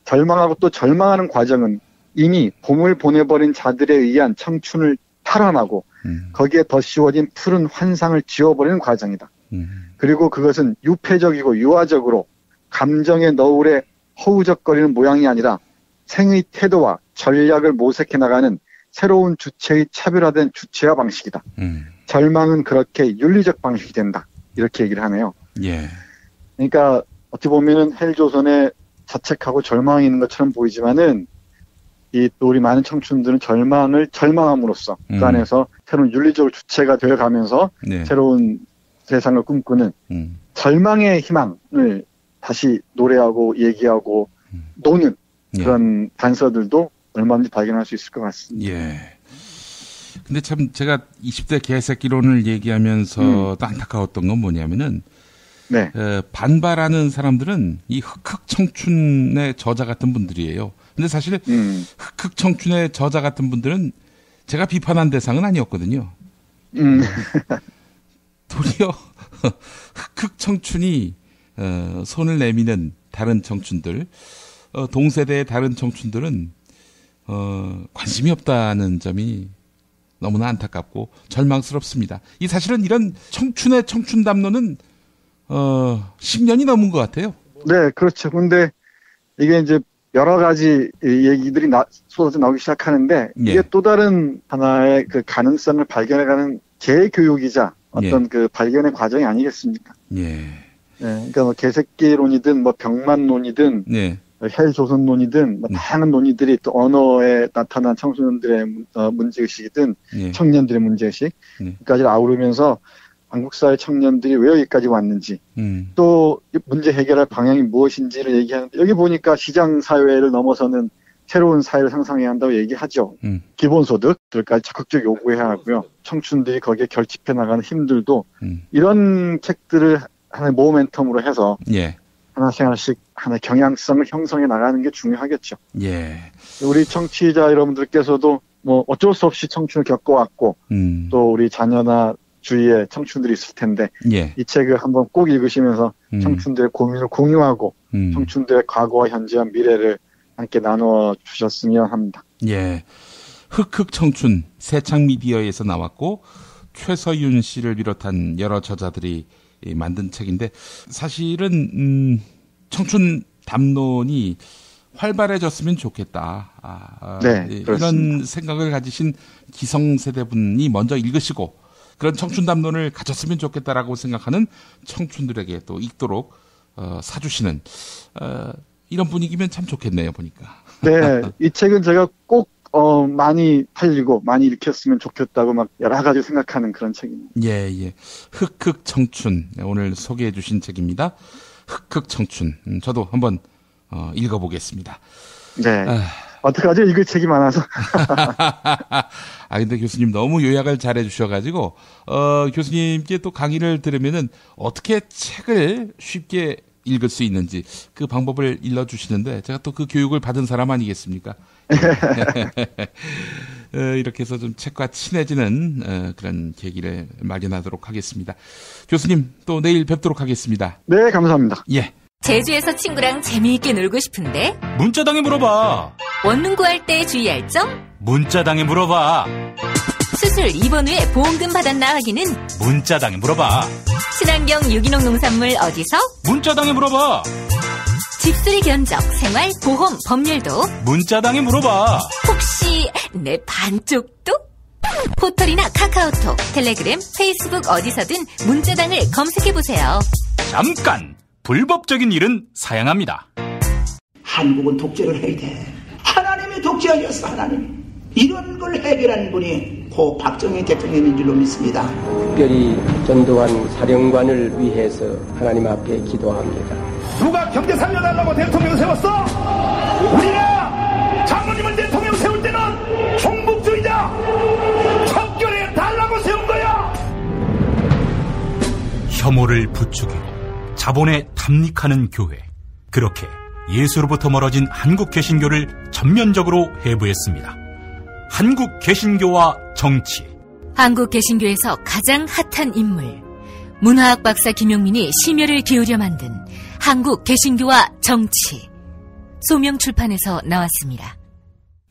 절망하고 또 절망하는 과정은 이미 봄을 보내버린 자들에 의한 청춘을 탈환하고 거기에 더 씌워진 푸른 환상을 지워버리는 과정이다. 그리고 그것은 유폐적이고 유아적으로 감정의 너울에 허우적거리는 모양이 아니라 생의 태도와 전략을 모색해 나가는 새로운 주체의 차별화된 주체화 방식이다. 절망은 그렇게 윤리적 방식이 된다. 이렇게 얘기를 하네요. 예. 그러니까 어떻게 보면은 헬조선에 자책하고 절망이 있는 것처럼 보이지만은 또 우리 많은 청춘들은 절망을 절망함으로써 그 안에서 새로운 윤리적 주체가 되어가면서 네. 새로운 세상을 꿈꾸는 절망의 희망을 다시 노래하고 얘기하고 노는 그런 단서들도 얼마든지 발견할 수 있을 것 같습니다. 예. 근데 참 제가 20대 개새끼론을 얘기하면서도 안타까웠던 건 뭐냐면은 네. 반발하는 사람들은 이 흑흑 청춘의 저자 같은 분들이에요. 근데 사실 흑흑 청춘의 저자 같은 분들은 제가 비판한 대상은 아니었거든요. 도리어 흑흑 청춘이 손을 내미는 다른 청춘들, 동세대의 다른 청춘들은 관심이 없다는 점이 너무나 안타깝고 절망스럽습니다. 이 사실은 이런 청춘의 청춘 담론은 10년이 넘은 것 같아요. 네, 그렇죠. 근데 이게 이제 여러 가지 얘기들이 쏟아져 나오기 시작하는데 이게 예. 또 다른 하나의 그 가능성을 발견해가는 재교육이자 어떤 예. 그 발견의 과정이 아니겠습니까? 예. 네, 그러니까 뭐 개새끼론이든 뭐 병만론이든 예. 헬조선론이든 뭐 다양한 논의들이 또 언어에 나타난 청소년들의 문제의식이든 예. 청년들의 문제의식까지 아우르면서 한국사회 청년들이 왜 여기까지 왔는지 또 문제 해결할 방향이 무엇인지를 얘기하는데 여기 보니까 시장사회를 넘어서는 새로운 사회를 상상해야 한다고 얘기하죠. 기본소득들까지 적극적 요구해야 하고요. 청춘들이 거기에 결집해 나가는 힘들도 이런 책들을 하나의 모멘텀으로 해서 예. 하나씩 하나씩 하나의 경향성을 형성해 나가는 게 중요하겠죠. 예. 우리 청취자 여러분들께서도 뭐 어쩔 수 없이 청춘을 겪어왔고 또 우리 자녀나 주위에 청춘들이 있을 텐데 예. 이 책을 한번 꼭 읽으시면서 청춘들의 고민을 공유하고 청춘들의 과거와 현재와 미래를 함께 나누어 주셨으면 합니다. 예, 흑흑 청춘 새창 미디어에서 나왔고 최서윤 씨를 비롯한 여러 저자들이 만든 책인데 사실은 청춘 담론이 활발해졌으면 좋겠다. 네, 이런 생각을 가지신 기성세대분이 먼저 읽으시고 그런 청춘 담론을 가졌으면 좋겠다라고 생각하는 청춘들에게 또 읽도록 사주시는 이런 분위기면 참 좋겠네요, 보니까. 네, 이 책은 제가 꼭 많이 팔리고 많이 읽혔으면 좋겠다고 막 여러 가지 생각하는 그런 책입니다. 예, 예. 흑흑 청춘 오늘 소개해 주신 책입니다. 흑흑 청춘. 저도 한번 읽어보겠습니다. 네. 어떡하죠? 읽을 책이 많아서. 근데 교수님 너무 요약을 잘해 주셔가지고, 교수님께 또 강의를 들으면은 어떻게 책을 쉽게 읽을 수 있는지 그 방법을 일러주시는데, 제가 또 그 교육을 받은 사람 아니겠습니까? 이렇게 해서 좀 책과 친해지는 그런 계기를 마련하도록 하겠습니다. 교수님, 또 내일 뵙도록 하겠습니다. 네, 감사합니다. 예. 제주에서 친구랑 재미있게 놀고 싶은데 문자당에 물어봐. 원룸 구할 때 주의할 점 문자당에 물어봐. 수술 입원 후에 보험금 받았나 확인은 문자당에 물어봐. 친환경 유기농 농산물 어디서 문자당에 물어봐. 집수리 견적 생활 보험 법률도 문자당에 물어봐. 혹시 내 반쪽도? 포털이나 카카오톡 텔레그램 페이스북 어디서든 문자당을 검색해보세요. 잠깐 불법적인 일은 사양합니다. 한국은 독재를 해야 돼. 하나님이 독재하셨어. 하나님. 이런 걸 해결한 분이 고 박정희 대통령인 줄로 믿습니다. 특별히 전두환 사령관을 위해서 하나님 앞에 기도합니다. 누가 경제 살려달라고 대통령 세웠어? 우리가 장로님을 대통령 세울 때는 종북주의자 척결해 달라고 세운 거야. 혐오를 부추기고 자본에 탐닉하는 교회. 그렇게 예수로부터 멀어진 한국 개신교를 전면적으로 해부했습니다. 한국 개신교와 정치. 한국 개신교에서 가장 핫한 인물, 문화학 박사 김용민이 심혈을 기울여 만든 한국 개신교와 정치. 소명출판에서 나왔습니다.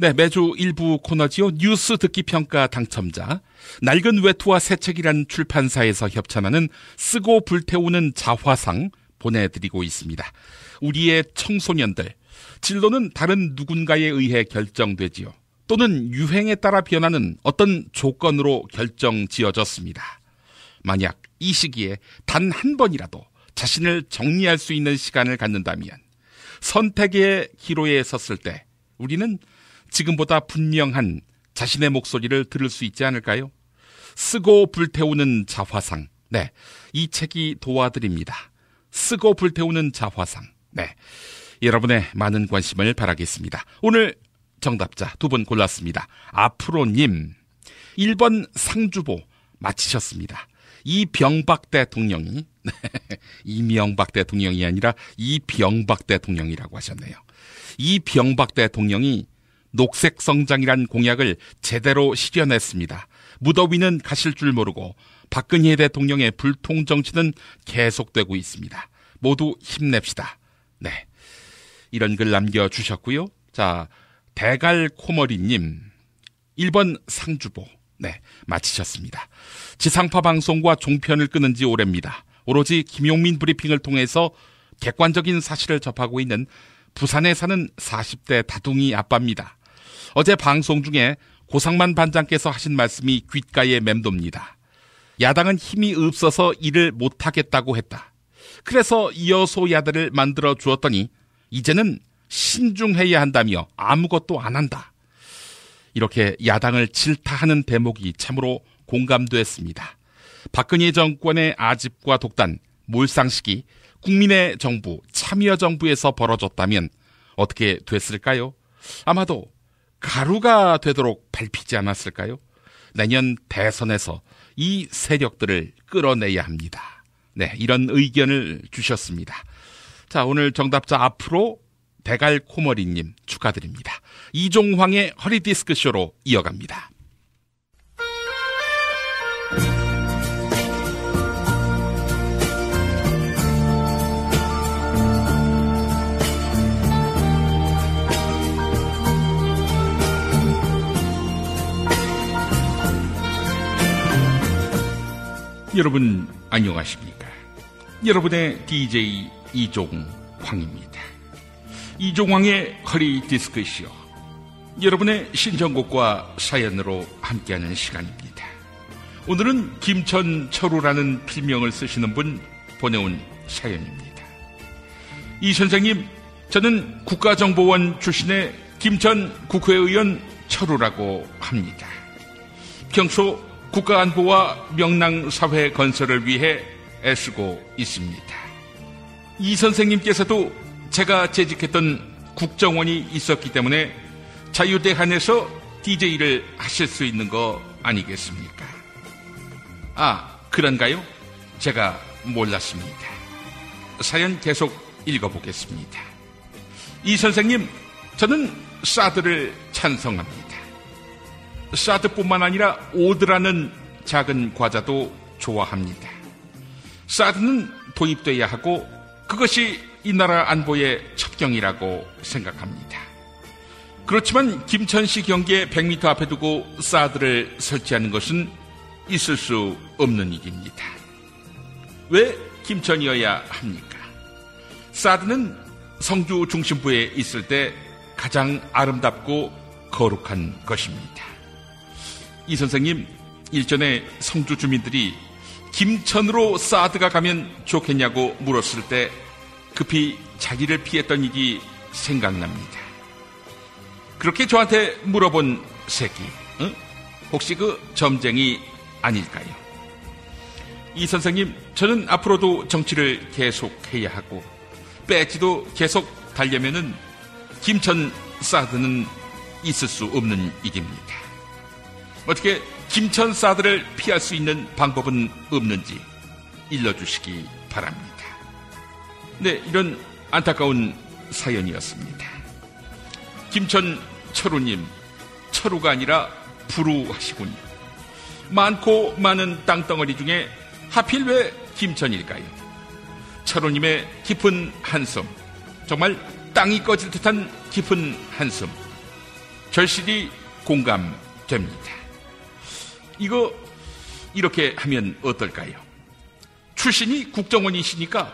네, 매주 일부 코너지요. 뉴스 듣기 평가 당첨자. 낡은 외투와 새 책이란 출판사에서 협찬하는 쓰고 불태우는 자화상 보내드리고 있습니다. 우리의 청소년들, 진로는 다른 누군가에 의해 결정되지요. 또는 유행에 따라 변하는 어떤 조건으로 결정지어졌습니다. 만약 이 시기에 단 한 번이라도 자신을 정리할 수 있는 시간을 갖는다면 선택의 기로에 섰을 때 우리는 지금보다 분명한 자신의 목소리를 들을 수 있지 않을까요? 쓰고 불태우는 자화상. 네, 이 책이 도와드립니다. 쓰고 불태우는 자화상. 네, 여러분의 많은 관심을 바라겠습니다. 오늘 정답자 두 분 골랐습니다. 앞으로님, 1번 상주보 맞히셨습니다. 이병박 대통령이 이명박 대통령이 아니라 이병박 대통령이라고 하셨네요. 이병박 대통령이 녹색성장이란 공약을 제대로 실현했습니다. 무더위는 가실 줄 모르고 박근혜 대통령의 불통정치는 계속되고 있습니다. 모두 힘냅시다. 네, 이런 글 남겨주셨고요. 자, 대갈코머리님 1번 상주보. 네, 마치셨습니다. 지상파 방송과 종편을 끊은 지 오래입니다. 오로지 김용민 브리핑을 통해서 객관적인 사실을 접하고 있는 부산에 사는 40대 다둥이 아빠입니다. 어제 방송 중에 고상만 반장께서 하신 말씀이 귓가에 맴돕니다. 야당은 힘이 없어서 일을 못하겠다고 했다. 그래서 여소야대를 만들어 주었더니 이제는 신중해야 한다며 아무것도 안 한다. 이렇게 야당을 질타하는 대목이 참으로 공감됐습니다. 박근혜 정권의 아집과 독단, 몰상식이 국민의 정부, 참여정부에서 벌어졌다면 어떻게 됐을까요? 아마도 가루가 되도록 밟히지 않았을까요? 내년 대선에서 이 세력들을 끌어내야 합니다. 네, 이런 의견을 주셨습니다. 자, 오늘 정답자 앞으로 대갈코머리님 축하드립니다. 이종황의 허리디스크쇼로 이어갑니다. 여러분 안녕하십니까? 여러분의 DJ 이종황입니다. 이종황의 허리디스크쇼, 여러분의 신청곡과 사연으로 함께하는 시간입니다. 오늘은 김천철우라는 필명을 쓰시는 분 보내온 사연입니다. 이 선생님, 저는 국가정보원 출신의 김천 국회의원 철우라고 합니다. 평소 국가안보와 명랑사회 건설을 위해 애쓰고 있습니다. 이 선생님께서도 제가 재직했던 국정원이 있었기 때문에 자유대한에서 DJ를 하실 수 있는 거 아니겠습니까? 아, 그런가요? 제가 몰랐습니다. 사연 계속 읽어보겠습니다. 이 선생님, 저는 사드를 찬성합니다. 사드뿐만 아니라 오드라는 작은 과자도 좋아합니다. 사드는 도입돼야 하고 그것이 이 나라 안보의 첩경이라고 생각합니다. 그렇지만 김천시 경계 100m 앞에 두고 사드를 설치하는 것은 있을 수 없는 일입니다. 왜 김천이어야 합니까? 사드는 성주 중심부에 있을 때 가장 아름답고 거룩한 것입니다. 이 선생님, 일전에 성주 주민들이 김천으로 사드가 가면 좋겠냐고 물었을 때 급히 자기를 피했던 일이 생각납니다. 그렇게 저한테 물어본 새끼, 응? 혹시 그 점쟁이 아닐까요? 이 선생님, 저는 앞으로도 정치를 계속해야 하고 배지도 계속 달려면은 김천 사드는 있을 수 없는 일입니다. 어떻게 김천 사드를 피할 수 있는 방법은 없는지 일러주시기 바랍니다. 네, 이런 안타까운 사연이었습니다. 김천 철우님, 철우가 아니라 부루하시군요. 많고 많은 땅덩어리 중에 하필 왜 김천일까요? 철우님의 깊은 한숨, 정말 땅이 꺼질 듯한 깊은 한숨, 절실히 공감됩니다. 이거 이렇게 하면 어떨까요? 출신이 국정원이시니까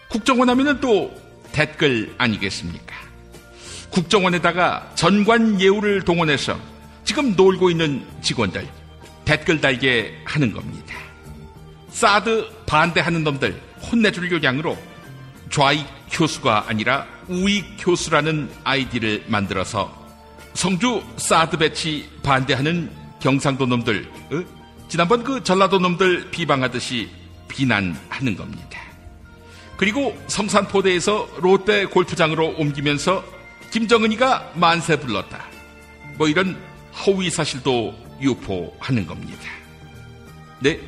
국정원 하면은 또 댓글 아니겠습니까? 국정원에다가 전관 예우를 동원해서 지금 놀고 있는 직원들 댓글 달게 하는 겁니다. 사드 반대하는 놈들 혼내줄 요량으로 좌익 교수가 아니라 우익 교수라는 아이디를 만들어서 성주 사드 배치 반대하는 경상도 놈들, 지난번 그 전라도 놈들 비방하듯이 비난하는 겁니다. 그리고 성산포대에서 롯데 골프장으로 옮기면서 김정은이가 만세 불렀다, 뭐 이런 허위 사실도 유포하는 겁니다. 네,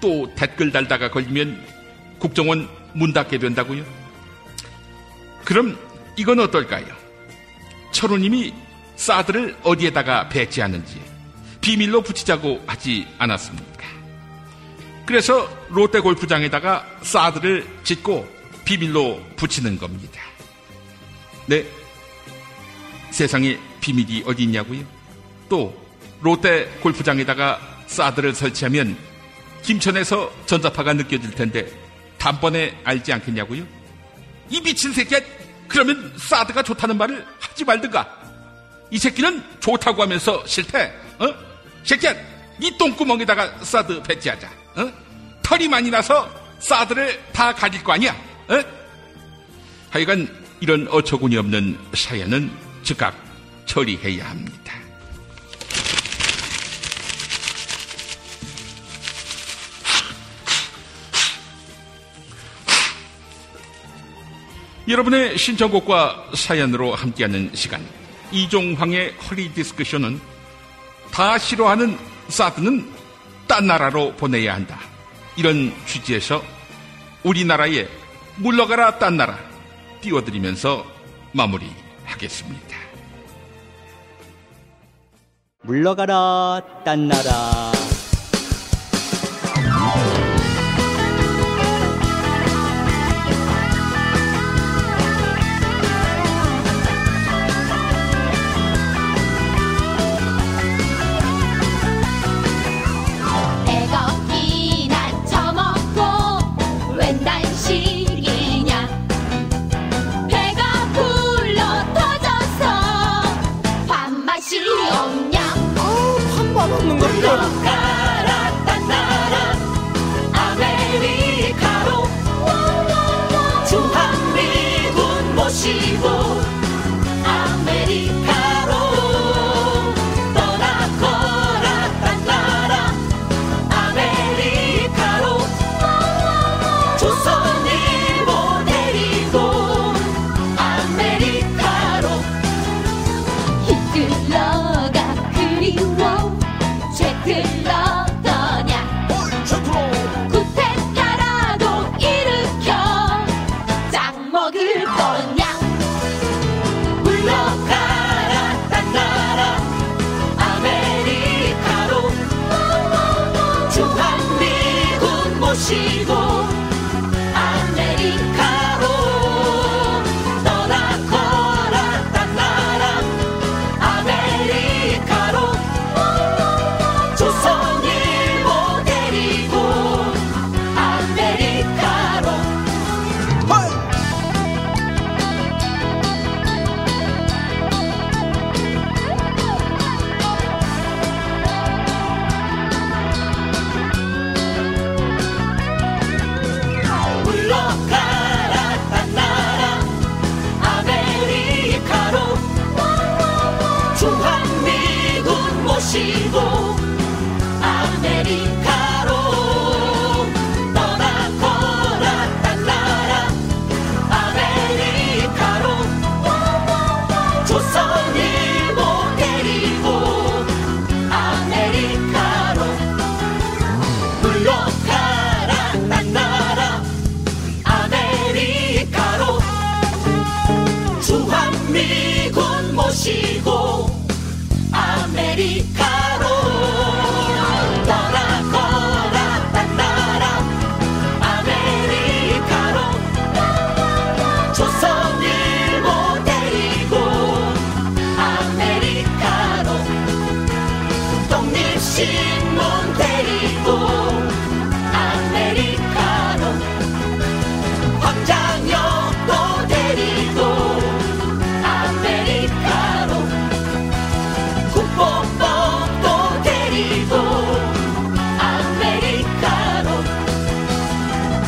또 댓글 달다가 걸리면 국정원 문 닫게 된다고요? 그럼 이건 어떨까요? 철우님이 사드를 어디에다가 배치하는지 비밀로 붙이자고 하지 않았습니까? 그래서 롯데 골프장에다가 사드를 짓고 비밀로 붙이는 겁니다. 네, 세상에 비밀이 어디 있냐고요? 또 롯데 골프장에다가 사드를 설치하면 김천에서 전자파가 느껴질 텐데 단번에 알지 않겠냐고요? 이 미친 새끼야, 그러면 사드가 좋다는 말을 하지 말든가. 이 새끼는 좋다고 하면서 싫대. 새끼야, 이 똥구멍에다가 사드 배치하자. 털이 많이 나서 사드를 다 가릴 거 아니야. 하여간 이런 어처구니 없는 사연은 즉각 처리해야 합니다. 여러분의 신청곡과 사연으로 함께하는 시간, 이종황의 허리 디스크쇼는 다 싫어하는 사드는 딴 나라로 보내야 한다, 이런 취지에서 우리나라에 물러가라 딴 나라 띄워드리면서 마무리하겠습니다. 물러가라 딴 나라. 없는 겁니다.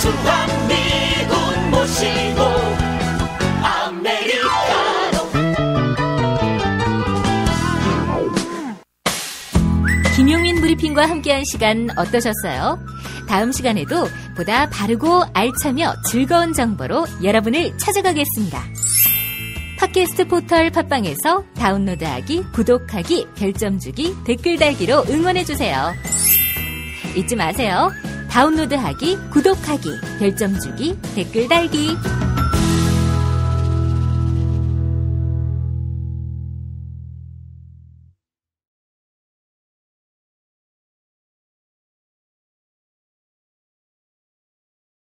주한미군 모시고 아메리카노. 김용민 브리핑과 함께한 시간 어떠셨어요? 다음 시간에도 보다 바르고 알차며 즐거운 정보로 여러분을 찾아가겠습니다. 팟캐스트 포털 팟빵에서 다운로드하기, 구독하기, 별점 주기, 댓글 달기로 응원해주세요. 잊지 마세요. 다운로드하기, 구독하기, 별점 주기, 댓글 달기.